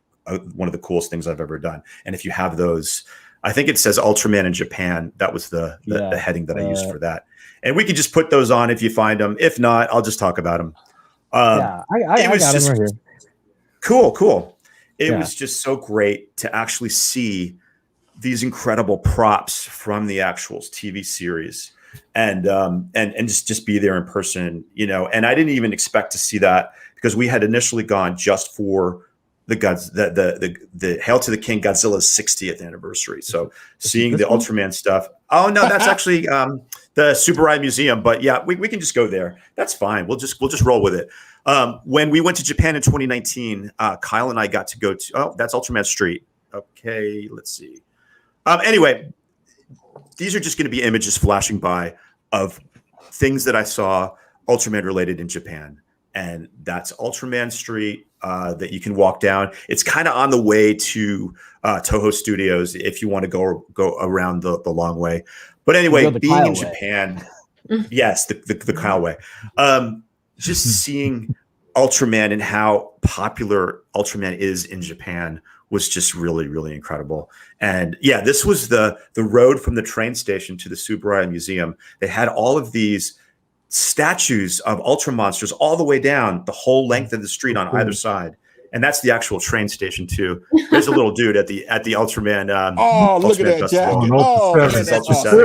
one of the coolest things I've ever done. And if you have those, I think it says Ultraman in Japan. That was the heading that I used for that. And we could just put those on if you find them. If not, I'll just talk about them. I got them right here. Cool. It was just so great to actually see these incredible props from the actual TV series and just be there in person, and I didn't even expect to see that because we had initially gone just for the Hail to the King Godzilla's 60th anniversary. So seeing the Ultraman stuff. Oh no, that's actually the Subaraya Museum. But yeah, we can just go there. That's fine. We'll just roll with it. When we went to Japan in 2019, Kyle and I got to go to. Oh, that's Ultraman Street. Okay, let's see. Anyway, these are just going to be images flashing by of things that I saw Ultraman related in Japan, and that's Ultraman Street that you can walk down. It's kind of on the way to Toho Studios if you want to go around the long way. But anyway, being in Japan, yes, the Kyle way. Just seeing Ultraman and how popular Ultraman is in Japan was just really, really incredible. And yeah, this was the road from the train station to the Tsuburaya Museum. They had all of these statues of Ultra monsters all the way down the whole length of the street on either side. And that's the actual train station too. There's a little dude at the Ultraman. Look at that, Jack!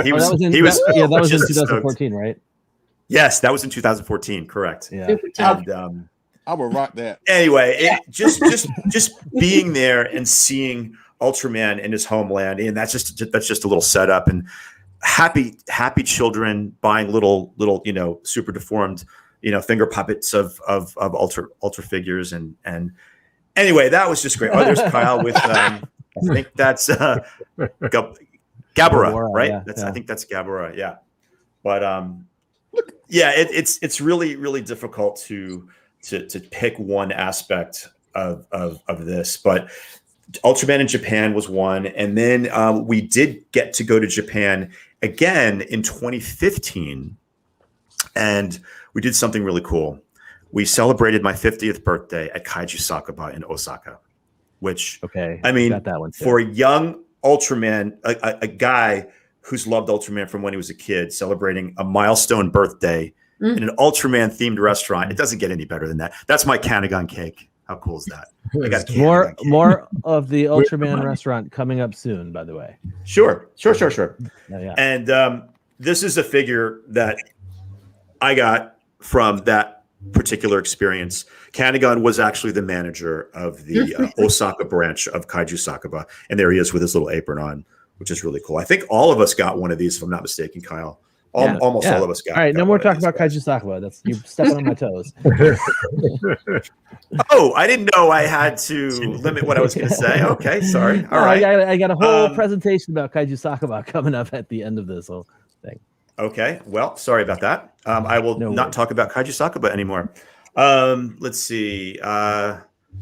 He was that was in 2014, right? Yes, that was in 2014. Correct. Yeah. And, I would rock that. Anyway, just being there and seeing Ultraman in his homeland, and that's just a little setup, and happy children buying little super deformed finger puppets of ultra figures, and anyway, that was just great. Oh, there's Kyle with I think that's Gabara, right? Yeah, I think that's Gabara, yeah. But yeah, it's really, really difficult to pick one aspect of this, but Ultraman in Japan was one, and then we did get to go to Japan again in 2015, and we did something really cool. We celebrated my 50th birthday at Kaiju Sakaba in Osaka, which I mean, that one for a young Ultraman, a guy who's loved Ultraman from when he was a kid, celebrating a milestone birthday in an Ultraman themed restaurant. It doesn't get any better than that. That's my Kanagan cake. How cool is that? I got more of the Ultraman restaurant coming up soon, by the way. Sure. Yeah. And this is a figure that I got from that particular experience. Kanagan was actually the manager of the Osaka branch of Kaiju Sakaba, and there he is with his little apron on, which is really cool. I think all of us got one of these, if I'm not mistaken, Kyle. Almost all of us got. All right, no more talking about Kaiju Sakaba. That's you're stepping on my toes. Oh, I didn't know I had to limit what I was going to say. Okay, sorry. All right, I got a whole presentation about Kaiju Sakaba coming up at the end of this whole thing. Okay, well, sorry about that. I will not talk about Kaiju Sakaba anymore. Let's see.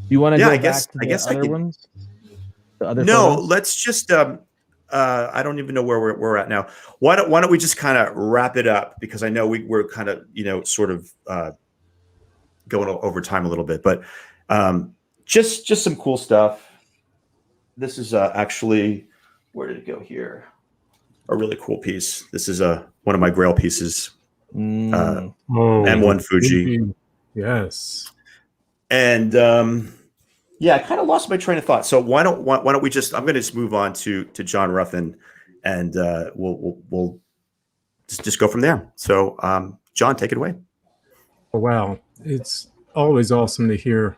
You want to go I back guess to the I guess other I can. ones? The other No, photos? let's just. I don't even know where we're at now. Why don't we just kind of wrap it up, because I know we're kind of sort of going over time a little bit, but just some cool stuff. This is actually, where did it go here? A really cool piece. This is one of my Grail pieces. M1 Fuji. Yes. And yeah, I kind of lost my train of thought. So why don't we just? I'm going to just move on to John Ruffin, and we'll just go from there. So John, take it away. Oh, wow, it's always awesome to hear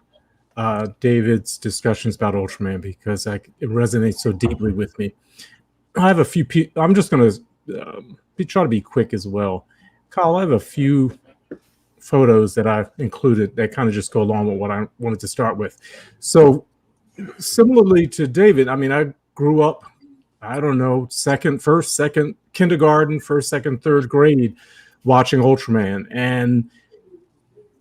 David's discussions about Ultraman, because it resonates so deeply with me. I have a few. I'm just going to try to be quick as well. Kyle, I have a few photos that I've included that kind of just go along with what I wanted to start with. So similarly to David, I mean, I grew up, I don't know, first, second kindergarten, first, second, third grade watching Ultraman. And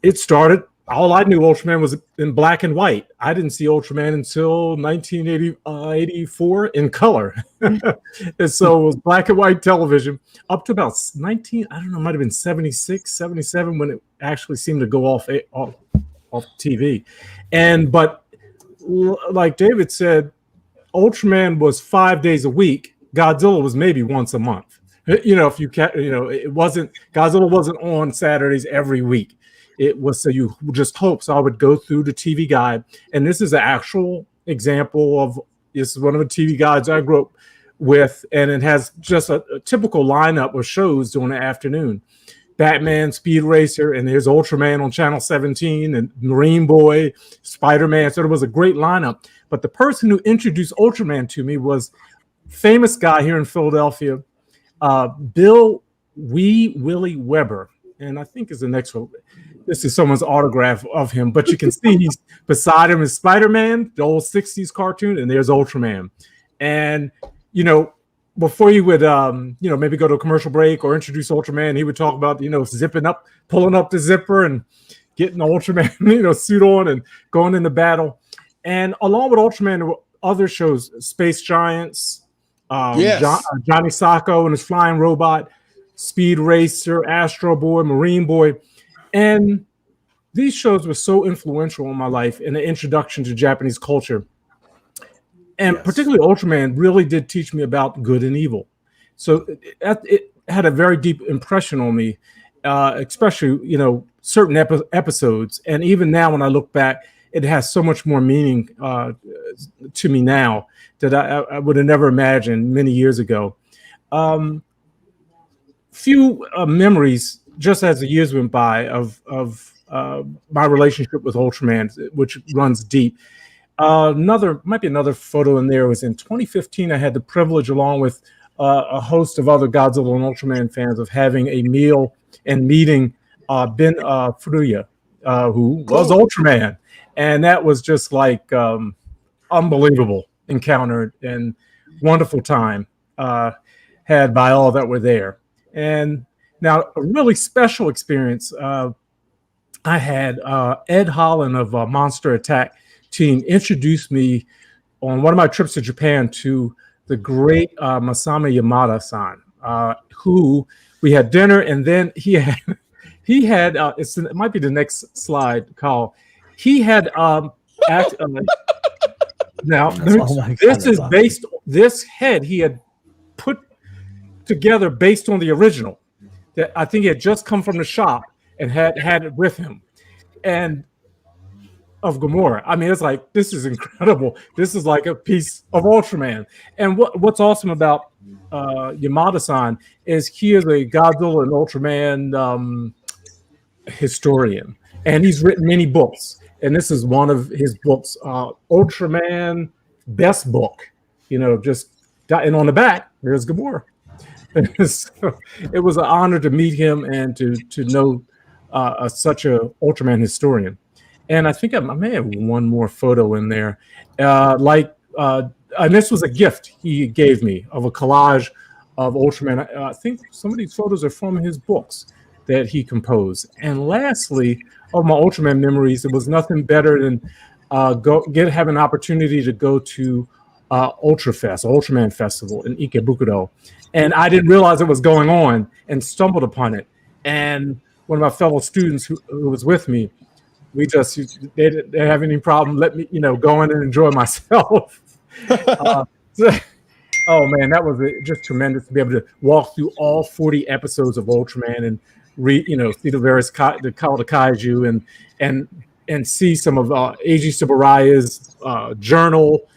it started, all I knew Ultraman was in black and white. I didn't see Ultraman until 1984 in color. And so it was black and white television up to about I don't know, it might have been 76, 77 when it actually seemed to go off TV. But like David said, Ultraman was 5 days a week. Godzilla was maybe once a month. If you it wasn't, Godzilla wasn't on Saturdays every week. It was, so you just hope. So I would go through the TV guide, and this is an actual example of, this is one of the TV guides I grew up with, and it has just a typical lineup of shows during the afternoon. Batman, Speed Racer, and there's Ultraman on Channel 17, and Marine Boy, Spider-Man. So it was a great lineup. But the person who introduced Ultraman to me was famous guy here in Philadelphia, Bill Willie Weber. And I think is the next one. This is someone's autograph of him, but you can see he's beside him is Spider-Man, the old 60s cartoon, and there's Ultraman. And, before you would, maybe go to a commercial break or introduce Ultraman, he would talk about, zipping up, pulling up the zipper and getting the Ultraman, suit on and going into battle. And along with Ultraman, there were other shows, Space Giants, Johnny Sacco and his flying robot, Speed Racer, Astro Boy, Marine Boy. And these shows were so influential in my life in the introduction to Japanese culture. And particularly Ultraman really did teach me about good and evil. So it had a very deep impression on me, especially, certain episodes. And even now when I look back, it has so much more meaning to me now that I would have never imagined many years ago. Few memories, just as the years went by, of my relationship with Ultraman, which runs deep. Might be another photo in there. It was in 2015. I had the privilege, along with a host of other Godzilla and Ultraman fans, of having a meal and meeting Ben Furuya, who was Ultraman. And that was just like unbelievable encounter and wonderful time had by all that were there. And now a really special experience I had, Ed Holland of Monster Attack team introduced me on one of my trips to Japan to the great Masami Yamada-san, who we had dinner, and then he had it might be the next slide, Carl. He had this head he had put together based on the original that I think he had just come from the shop and had it with him, and of Gamora. I mean, it's like, this is incredible. This is like a piece of Ultraman. And what's awesome about Yamada-san is he is a Godzilla and Ultraman historian, and he's written many books. And this is one of his books, Ultraman Best Book. And on the back, there's Gamora. So it was an honor to meet him and to know such a Ultraman historian. And I think I may have one more photo in there, and this was a gift he gave me of a collage of Ultraman. I think some of these photos are from his books that he composed. And lastly, of my Ultraman memories, it was nothing better than have an opportunity to go to Ultraman Festival in Ikebukuro. And I didn't realize it was going on and stumbled upon it. And one of my fellow students who was with me, they didn't have any problem let me, go in and enjoy myself. Oh man, that was just tremendous to be able to walk through all 40 episodes of Ultraman and read, see the various Call the Kaiju and see some of Eiji Tsuburaya's journal,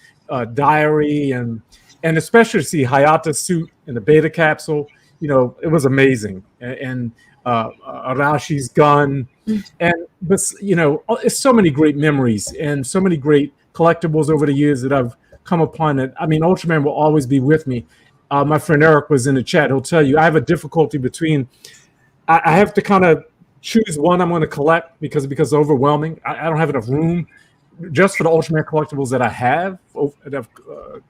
diary, and especially see Hayata's suit in the Beta capsule. It was amazing. And Arashi's gun, but it's so many great memories and so many great collectibles over the years that I've come upon it. I mean, Ultraman will always be with me. My friend Eric was in the chat. He'll tell you I have a difficulty between. I have to kind of choose one I'm going to collect because it's overwhelming. I don't have enough room just for the Ultraman collectibles that I have that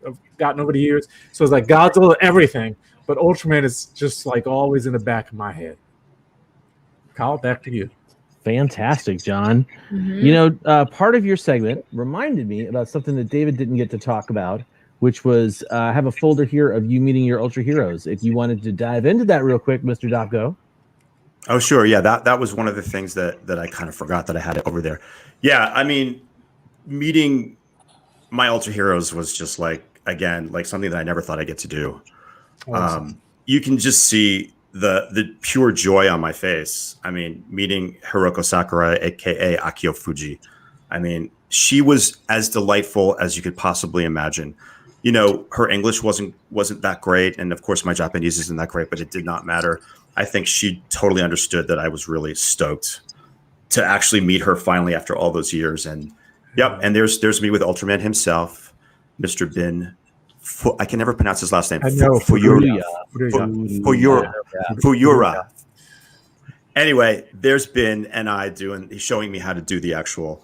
I've gotten over the years. So it's like Godzilla, everything, but Ultraman is just like always in the back of my head. Kyle, back to you. Fantastic, John. Mm-hmm. Part of your segment reminded me about something that David didn't get to talk about, which was I have a folder here of you meeting your Ultra Heroes. If you wanted to dive into that real quick, Mr. Dopko. Oh, sure. Yeah, that was one of the things that I kind of forgot that I had it over there. Yeah, I mean, meeting my Ultra Heroes was just like something that I never thought I'd get to do. Awesome. You can just see the pure joy on my face. I mean, meeting Hiroko Sakura, aka Akio Fuji. I mean, she was as delightful as you could possibly imagine. Her English wasn't that great, and of course my Japanese isn't that great, but it did not matter. I think she totally understood that I was really stoked to actually meet her finally after all those years. And yep, and there's me with Ultraman himself, Mr. Bin. I can never pronounce his last name. I know. Fuyura. Anyway, there's Bin and I he's showing me how to do the actual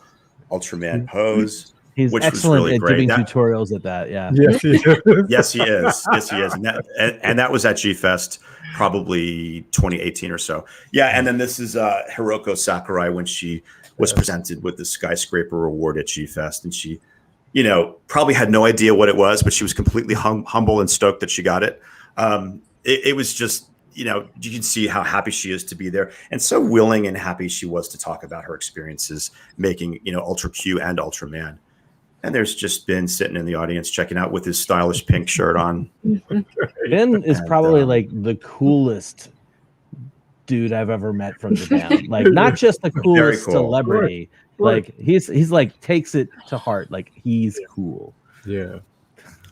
Ultraman pose. He's which excellent was really at great. giving That- tutorials at that. Yeah. Yes, he is. Yes, he is. Yes, he is. And that was at G-Fest, probably 2018 or so. Yeah, and then this is Hiroko Sakurai when she was presented with the Skyscraper Award at G-Fest, and she, probably had no idea what it was, but she was completely humble and stoked that she got it. It was just, you can see how happy she is to be there, and so willing and happy she was to talk about her experiences making, Ultra Q and Ultraman. And there's just Ben sitting in the audience checking out with his stylish pink shirt on. Ben is probably like the coolest dude I've ever met from Japan. Like, not just the coolest cool. celebrity. Like he's like takes it to heart. Like, he's cool. Yeah.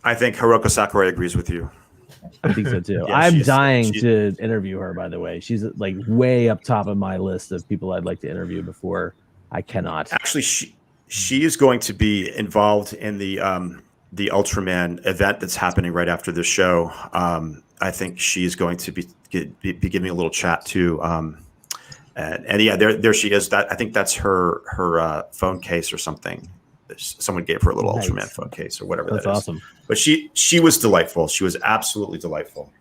I think Hiroko Sakurai agrees with you. I think so too. Yeah, I'm dying to interview her, by the way. She's like way up top of my list of people I'd like to interview before. I cannot. Actually, she is going to be involved in the Ultraman event that's happening right after the show. I think she's going to be giving a little chat too. And yeah, there she is. I think that's her phone case or something. Someone gave her a little Ultraman phone case or whatever. That's that is. awesome. But she was delightful. She was absolutely delightful.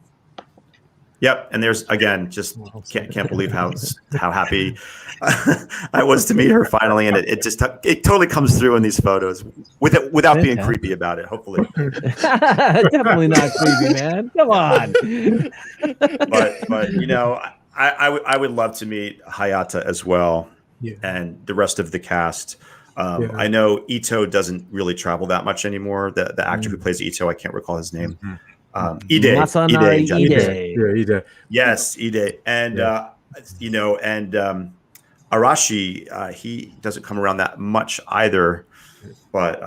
Yep, and there's again, just can't believe how happy I was to meet her finally, and it totally comes through in these photos without being creepy about it. Hopefully, definitely not creepy, man. Come on. but I would love to meet Hayata as well, and the rest of the cast. I know Ito doesn't really travel that much anymore. The actor who plays Ito, I can't recall his name. Ide. Yes, Ide. And Arashi, he doesn't come around that much either, but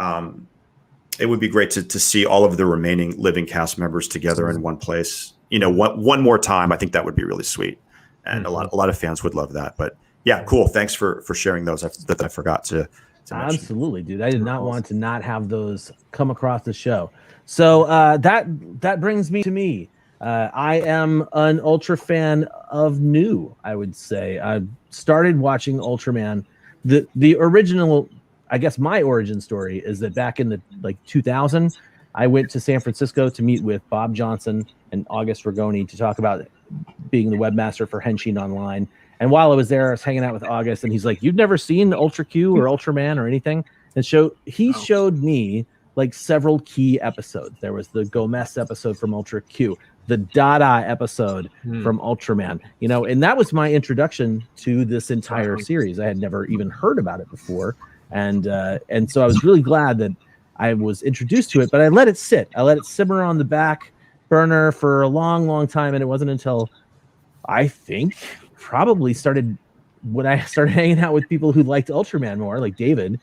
it would be great to see all of the remaining living cast members together in one place. One more time. I think that would be really sweet, and a lot of fans would love that. But yeah, cool. Thanks for sharing those. That I forgot to mention. Absolutely, dude. I did not want to not have those come across the show. So that brings me to me. I am an Ultra fan of new, I would say. I started watching Ultraman. The original, I guess my origin story is that back in the 2000, I went to San Francisco to meet with Bob Johnson and August Rigoni to talk about being the webmaster for Henshin Online. And while I was there, I was hanging out with August, and he's like, "You've never seen Ultra Q or Ultraman or anything?" And he showed me like several key episodes. There was the Gomez episode from Ultra Q, the Dada episode from Ultraman, and that was my introduction to this entire series. I had never even heard about it before. And so I was really glad that I was introduced to it, but I let it sit. I let it simmer on the back burner for a long, long time. And it wasn't until I think probably when I started hanging out with people who liked Ultraman more, like David,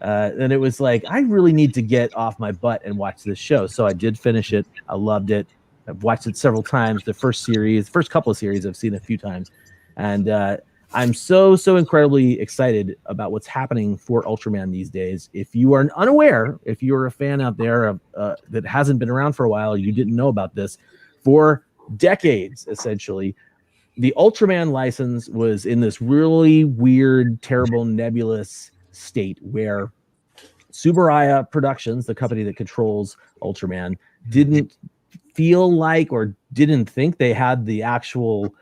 and it was like, I really need to get off my butt and watch this show. So I did finish it. I loved it. I've watched it several times. The first couple of series I've seen a few times. And I'm so incredibly excited about what's happening for Ultraman these days. If you are unaware, if you're a fan out there of, that hasn't been around for a while, you didn't know about this, for decades, essentially, the Ultraman license was in this really weird, terrible, nebulous state where Subaraya Productions, the company that controls Ultraman, didn't feel like or didn't think they had the actual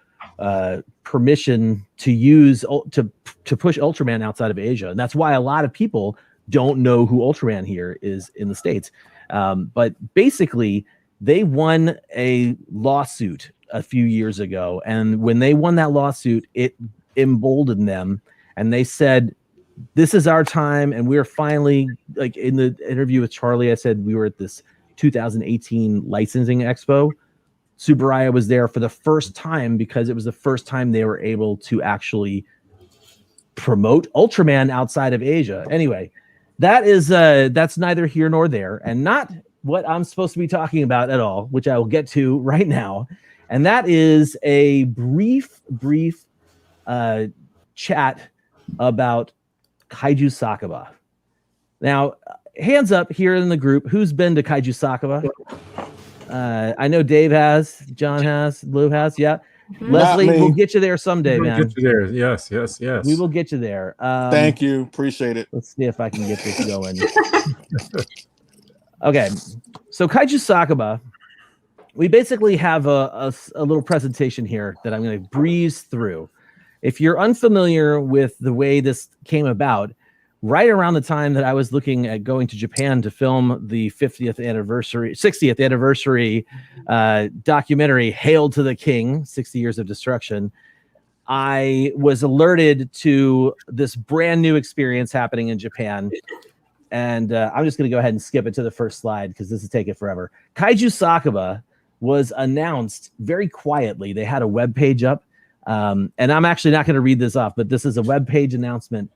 permission to use to push Ultraman outside of Asia. And that's why a lot of people don't know who Ultraman here is in the States. But basically, they won a lawsuit a few years ago. And when they won that lawsuit, it emboldened them. And they said, this is our time. And we're finally, like in the interview with Charlie, I said we were at this 2018 licensing expo. Subaraya was there for the first time because it was the first time they were able to actually promote Ultraman outside of Asia. Anyway, that's neither here nor there, and not what I'm supposed to be talking about at all, which I will get to right now. And that is a brief chat about Kaiju Sakaba. Now, hands up here in the group, who's been to Kaiju Sakaba? I know Dave has, John has, Lou has. Yeah. Leslie, Not me. we'll get you there someday, We'll man. get you there. Yes, yes, yes. We will get you there. Thank you. Appreciate it. Let's see if I can get this going. Okay, so Kaiju Sakaba, we basically have a little presentation here that I'm going to breeze through. If you're unfamiliar with the way this came about, right around the time that I was looking at going to Japan to film the 60th anniversary documentary, Hail to the King, 60 Years of Destruction, I was alerted to this brand new experience happening in Japan. And I'm just going to go ahead and skip it to the first slide because this is taking forever. Kaiju Sakaba was announced very quietly. They had a web page up. And I'm actually not going to read this off, but this is a web page announcement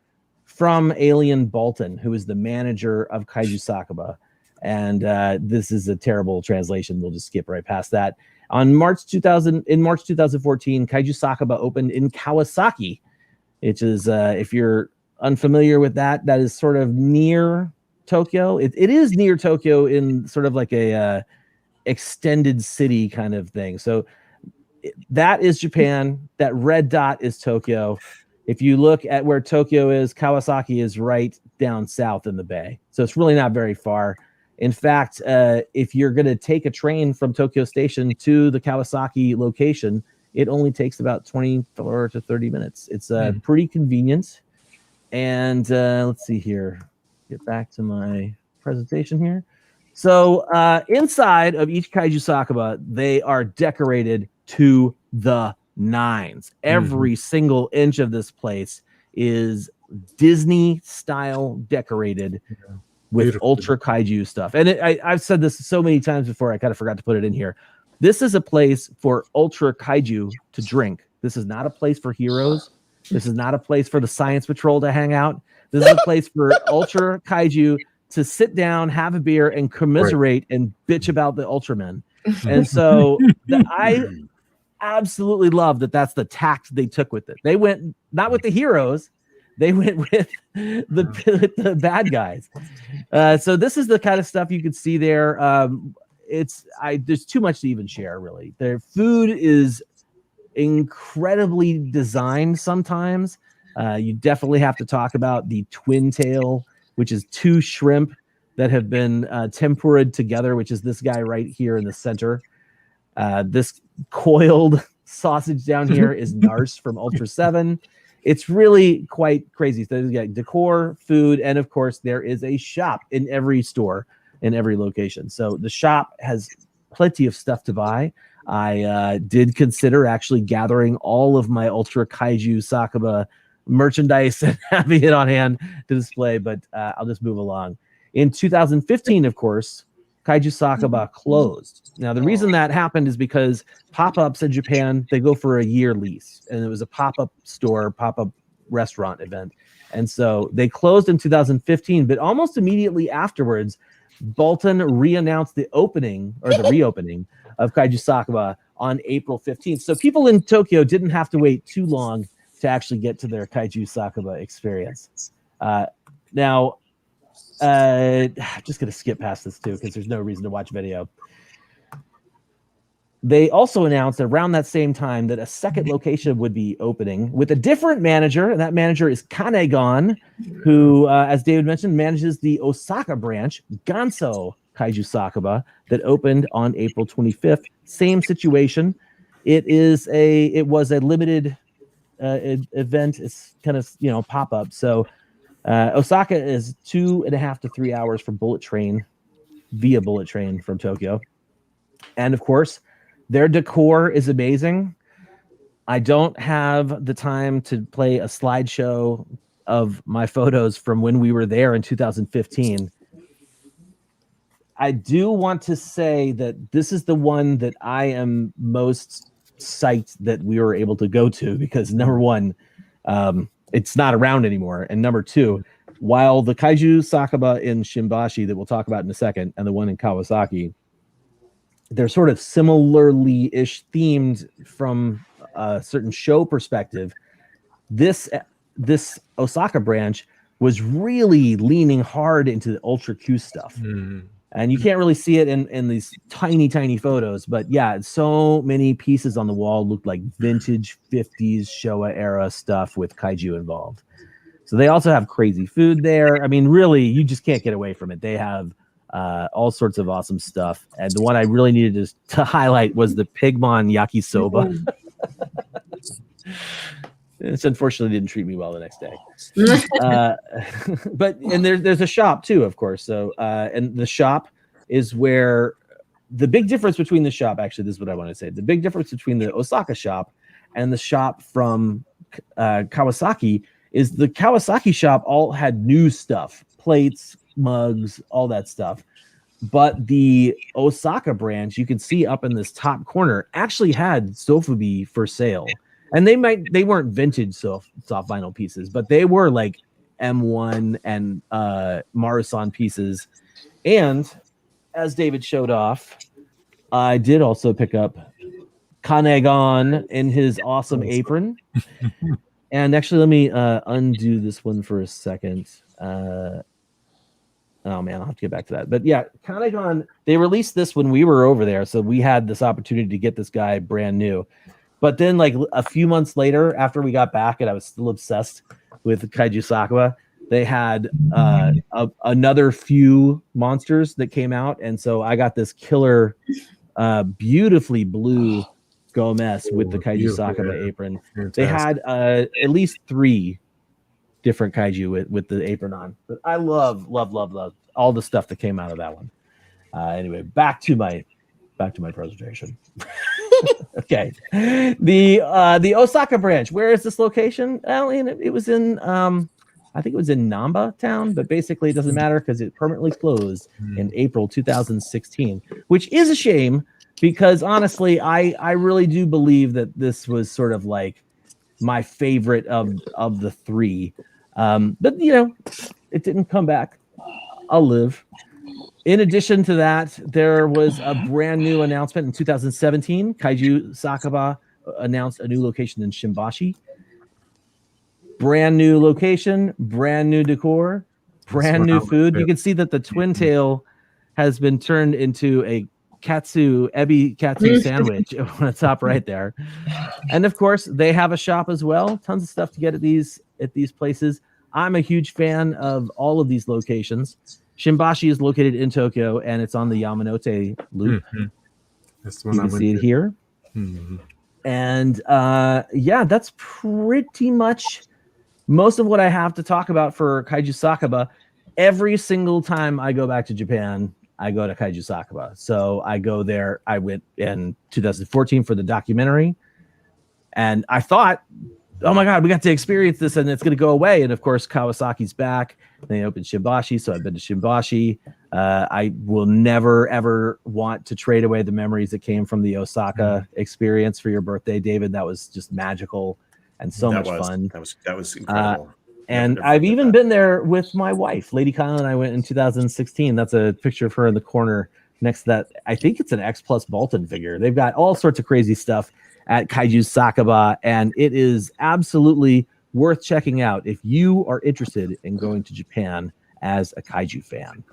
from Alien Bolton, who is the manager of Kaiju Sakaba. And this is a terrible translation. We'll just skip right past that. In March 2014, Kaiju Sakaba opened in Kawasaki, which is, if you're unfamiliar with that, that is sort of near Tokyo. It is near Tokyo in sort of like a extended city kind of thing. So that is Japan. That red dot is Tokyo. If you look at where Tokyo is, Kawasaki is right down south in the bay. So it's really not very far. In fact, if you're going to take a train from Tokyo Station to the Kawasaki location, it only takes about 24 to 30 minutes. It's pretty convenient. And let's see here. Get back to my presentation here. So inside of each Kaiju Sakaba, they are decorated to the nines. Every single inch of this place is Disney style decorated with Ultra Kaiju stuff. And I've said this so many times before, I kind of forgot to put it in here. This is a place for Ultra Kaiju to drink. This is not a place for heroes. This is not a place for the Science Patrol to hang out. This is a place for Ultra Kaiju to sit down, have a beer, and commiserate and bitch about the Ultramen. And so I absolutely love that that's the tact they took with it. They went not with the heroes, they went with the bad guys. So this is the kind of stuff you can see there. There's too much to even share, really. Their food is incredibly designed sometimes. You definitely have to talk about the twin tail, which is 2 shrimp that have been tempura'd together, which is this guy right here in the center. This coiled sausage down here is Nars from Ultra 7. It's really quite crazy. So you got decor, food, and of course there is a shop in every store, in every location. So the shop has plenty of stuff to buy. I did consider actually gathering all of my Ultra Kaiju Sakaba merchandise and having it on hand to display, but I'll just move along. In 2015, of course, Kaiju Sakaba closed. Now, the reason that happened is because pop-ups in Japan, they go for a year lease, and it was a pop-up store, pop-up restaurant event. And so they closed in 2015, but almost immediately afterwards, Bolton re-announced the opening or the reopening of Kaiju Sakaba on April 15th. So people in Tokyo didn't have to wait too long to actually get to their Kaiju Sakaba experience. Now, I'm just going to skip past this too because there's no reason to watch video. They also announced around that same time that a second location would be opening with a different manager, and that manager is Kanegon, who, as David mentioned, manages the Osaka branch, Ganso Kaiju Sakaba, that opened on April 25th. Same situation. It was a limited event. It's kind of pop up. So Osaka is 2.5 to 3 hours from via bullet train from Tokyo, and of course, their decor is amazing. I don't have the time to play a slideshow of my photos from when we were there in 2015. I do want to say that this is the one that I am most psyched that we were able to go to because number one, it's not around anymore. And number two, while the Kaiju Sakaba in Shimbashi that we'll talk about in a second and the one in Kawasaki, they're sort of similarly-ish themed from a certain show perspective. This Osaka branch was really leaning hard into the Ultra Q stuff. And you can't really see it in these tiny photos, but yeah, so many pieces on the wall looked like vintage 50s Showa era stuff with kaiju involved. So they also have crazy food there. I mean, really, you just can't get away from it. They have all sorts of awesome stuff. And the one I really needed to highlight was the Pigmon yakisoba. It unfortunately didn't treat me well the next day. But there's a shop too, of course. So and the shop is where the big difference between the shop, actually, this is what I want to say. The big difference between the Osaka shop and the shop from Kawasaki is the Kawasaki shop all had new stuff, plates, mugs, all that stuff. But the Osaka branch, you can see up in this top corner, actually had sofubi for sale. And they weren't vintage soft vinyl pieces, but they were like M1 and Marusan pieces. And as David showed off, I did also pick up Kanegon in his awesome apron. And actually, let me undo this one for a second. Oh man, I'll have to get back to that. But yeah, Kanegon, they released this when we were over there, so we had this opportunity to get this guy brand new. But then, like a few months later, after we got back, and I was still obsessed with Kaiju Sakaba, they had another few monsters that came out, and so I got this killer, beautifully blue Gomez with the Kaiju Sakaba apron. Fantastic. They had at least 3 different kaiju with the apron on. But I love all the stuff that came out of that one. Anyway, back to my presentation. Okay, the Osaka branch. Where is this location? Well, it was in I think it was in Namba town, but basically it doesn't matter because it permanently closed in April 2016, which is a shame because honestly, I really do believe that this was sort of like my favorite of the 3. But you know, it didn't come back. I'll live. In addition to that, there was a brand new announcement in 2017. Kaiju Sakaba announced a new location in Shimbashi. Brand new location, brand new decor, brand new food. You can see that the twin tail has been turned into a ebi katsu sandwich on the top right there. And of course, they have a shop as well. Tons of stuff to get at these places. I'm a huge fan of all of these locations. Shimbashi is located in Tokyo, and it's on the Yamanote Loop. That's the one you can see it here. And yeah, that's pretty much most of what I have to talk about for Kaiju Sakaba. Every single time I go back to Japan, I go to Kaiju Sakaba. So I go there. I went in 2014 for the documentary, and I thought, oh my God, we got to experience this and it's going to go away. And of course, Kawasaki's back. They opened Shimbashi, so I've been to Shimbashi. I will never, ever want to trade away the memories that came from the Osaka experience for your birthday, David. That was just magical and so much fun. That was incredible. And I've even been there with my wife. Lady Kyle and I went in 2016. That's a picture of her in the corner next to that. I think it's an X Plus Bolton figure. They've got all sorts of crazy stuff at Kaiju Sakaba, and it is absolutely worth checking out if you are interested in going to Japan as a kaiju fan.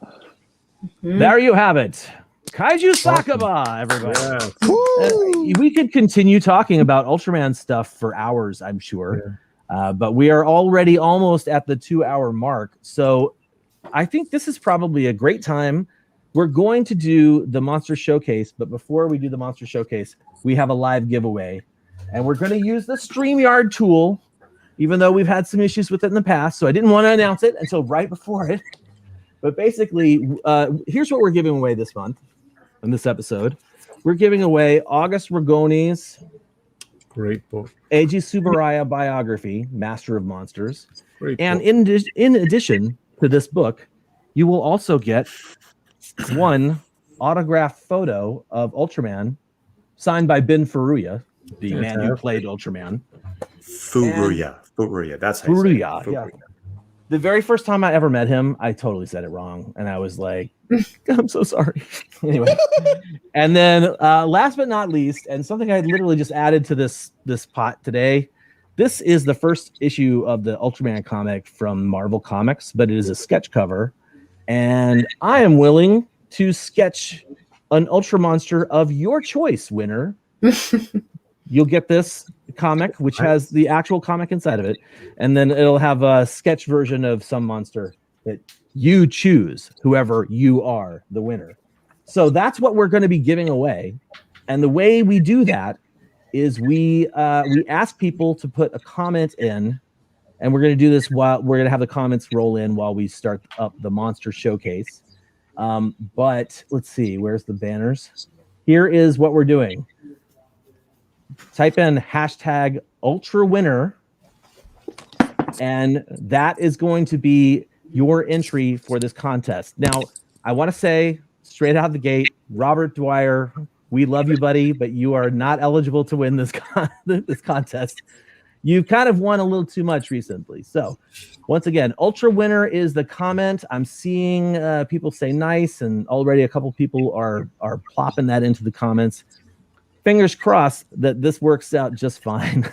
There you have it. Kaiju Sakaba, everybody. We could continue talking about Ultraman stuff for hours, I'm sure. But we are already almost at the 2-hour mark. So I think this is probably a great time. We're going to do the Monster Showcase, but before we do the Monster Showcase, we have a live giveaway. And we're going to use the StreamYard tool, even though we've had some issues with it in the past. So I didn't want to announce it until right before it. But basically, here's what we're giving away this month in this episode. We're giving away August Rigoni's great book, Eiji Tsuburaya biography, Master of Monsters. Great and book. In addition to this book, you will also get one autographed photo of Ultraman signed by Ben Furuya, the man who played Ultraman. Furuya. That's how you say it. Furuya, yeah. The very first time I ever met him, I totally said it wrong. And I was like, I'm so sorry. Anyway. And then last but not least, and something I literally just added to this pot today, this is the first issue of the Ultraman comic from Marvel Comics, but it is a sketch cover. And I am willing to sketch an Ultra Monster of your choice, winner, you'll get this comic, which has the actual comic inside of it, and then it'll have a sketch version of some monster that you choose, whoever you are, the winner. So that's what we're going to be giving away. And the way we do that is we ask people to put a comment in, and we're going to do this while we're going to have the comments roll in while we start up the monster showcase. But let's see, where's the banners? Here is what we're doing. Type in hashtag Ultra Winner, and that is going to be your entry for this contest. Now, I want to say straight out of the gate, Robert Dwyer, we love you, buddy, but you are not eligible to win this this contest. You've kind of won a little too much recently. So once again, Ultra Winner is the comment. I'm seeing people say nice, and already a couple people are plopping that into the comments. Fingers crossed that this works out just fine.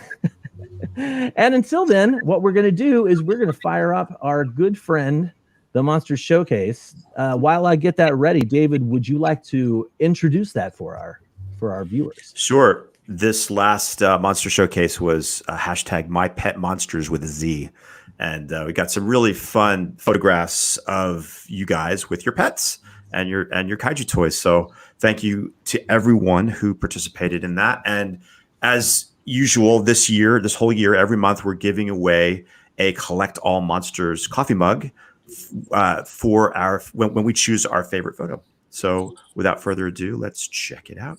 And until then, what we're going to do is we're going to fire up our good friend, the Monster Showcase. While I get that ready, David, would you like to introduce that for our viewers? Sure. This last Monster Showcase was hashtag My Pet Monsters with a Z. And we got some really fun photographs of you guys with your pets and your kaiju toys. So thank you to everyone who participated in that. And as usual, this whole year, every month, we're giving away a Collect All Monsters coffee mug for when we choose our favorite photo. So without further ado, let's check it out.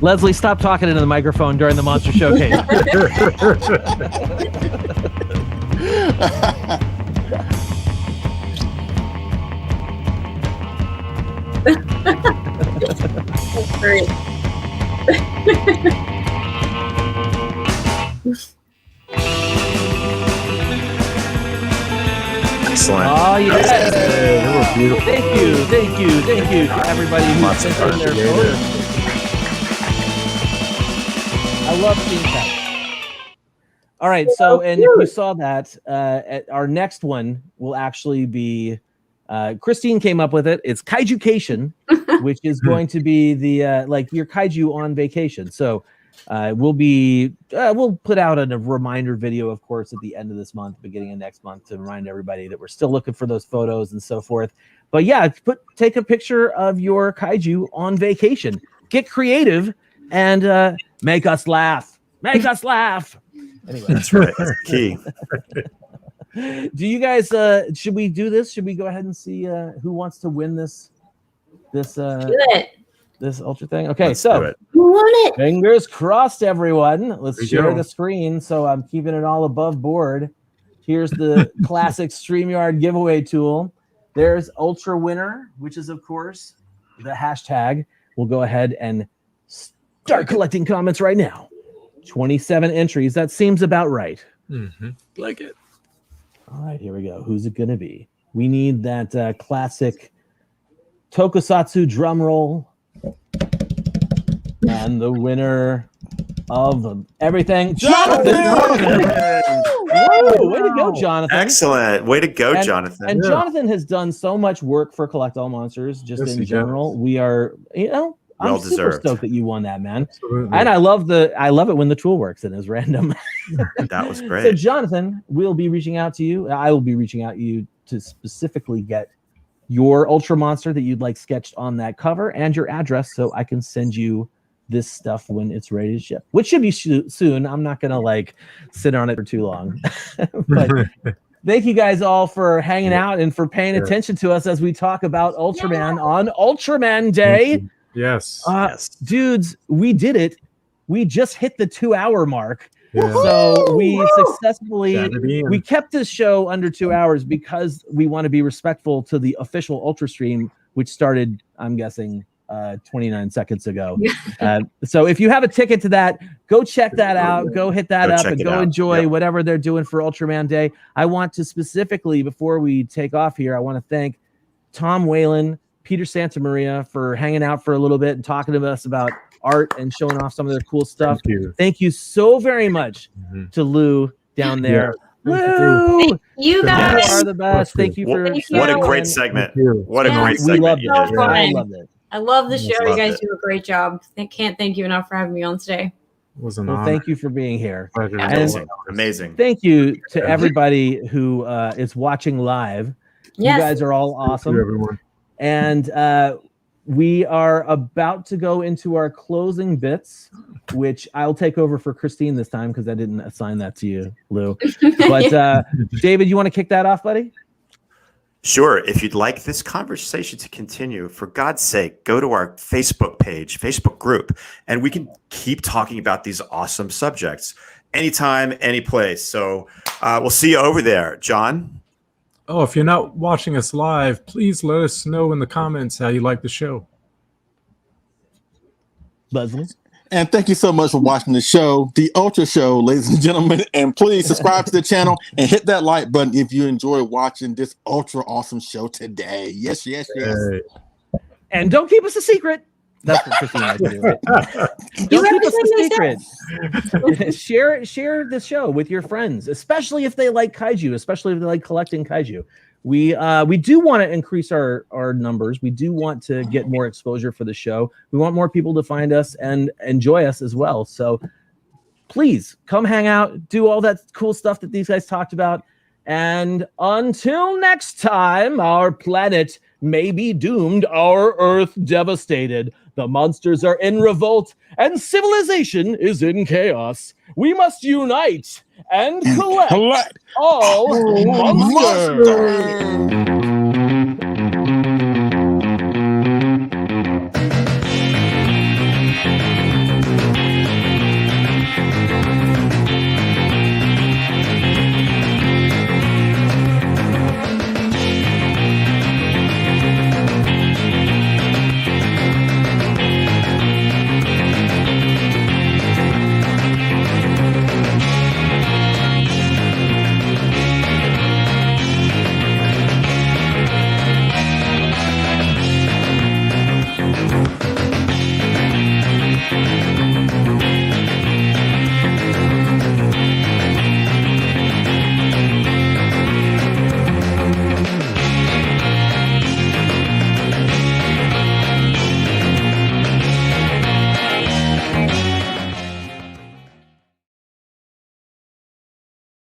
Leslie, stop talking into the microphone during the Monster Showcase. Great. Excellent. Oh, yes. They were beautiful. Thank you to everybody who sent in their photos. I love seeing that. All right, so and if you saw that, our next one will actually be Christine came up with it. It's Kaijucation, which is going to be the like your kaiju on vacation. So we'll put out a reminder video, of course, at the end of this month, beginning of next month, to remind everybody that we're still looking for those photos and so forth. But yeah, take a picture of your kaiju on vacation. Get creative and make us laugh. Make us laugh. Anyway, that's right. That's key. Do you guys? Should we do this? Should we go ahead and see who wants to win this Ultra thing? Okay, so who won it? Fingers crossed, everyone. Let's share the screen. So I'm keeping it all above board. Here's the classic StreamYard giveaway tool. There's Ultra Winner, which is of course the hashtag. We'll go ahead and start collecting comments right now. 27 entries. That seems about right. Mm-hmm. Like it. All right, here we go. Who's it going to be? We need that classic tokusatsu drum roll. And the winner of everything, Jonathan! Woo! Way to go, Jonathan. Excellent. Way to go, Jonathan. And Jonathan has done so much work for Collect All Monsters, just in general. We are, I'm super stoked that you won that, man. Absolutely. And I love it when the tool works and is random. That was great. So, Jonathan, we'll be reaching out to you. I will be reaching out to you to specifically get your Ultra Monster that you'd like sketched on that cover and your address so I can send you this stuff when it's ready to ship, which should be soon. I'm not going to sit on it for too long. But thank you guys all for hanging out and for paying attention to us as we talk about Ultraman on Ultraman Day. Yes. Dudes, we did it. We just hit the 2-hour mark. Yeah. So we successfully we kept this show under 2 hours because we want to be respectful to the official Ultra stream, which started, I'm guessing, 29 seconds ago. So if you have a ticket to that, go check that out. Go hit that up and go enjoy whatever they're doing for Ultraman Day. I want to specifically, before we take off here, I want to thank Tom Whalen, Peter Santamaria for hanging out for a little bit and talking to us about art and showing off some of their cool stuff. Thank you so very much to Lou down there. Lou, you guys are the best. Thank you for what a great segment. What a great segment you did. I loved it. I love the show. You guys it. do a great job. I can't thank you enough for having me on today. Thank you for being here. Amazing. Thank you to everybody who is watching live. Yes. You guys are all awesome. Thank you, everyone. And we are about to go into our closing bits, which I'll take over for Christine this time because I didn't assign that to you, Lou. But David, you want to kick that off, buddy? Sure. If you'd like this conversation to continue, for God's sake, go to our Facebook page, Facebook group, and we can keep talking about these awesome subjects anytime, any place. So we'll see you over there. John? Oh, if you're not watching us live, please let us know in the comments how you like the show. Leslie? And thank you so much for watching the show, the Ultra Show, ladies and gentlemen. And please subscribe to the channel and hit that like button if you enjoy watching this ultra awesome show today. Yes. And don't keep us a secret. That's what Christine likes to do. Right? Don't keep us a secret. Share the show with your friends, especially if they like kaiju, especially if they like collecting kaiju. We do want to increase our numbers. We do want to get more exposure for the show. We want more people to find us and enjoy us as well. So please come hang out, do all that cool stuff that these guys talked about. And until next time, our planet may be doomed, our Earth devastated. The monsters are in revolt, and civilization is in chaos. We must unite and collect all monsters.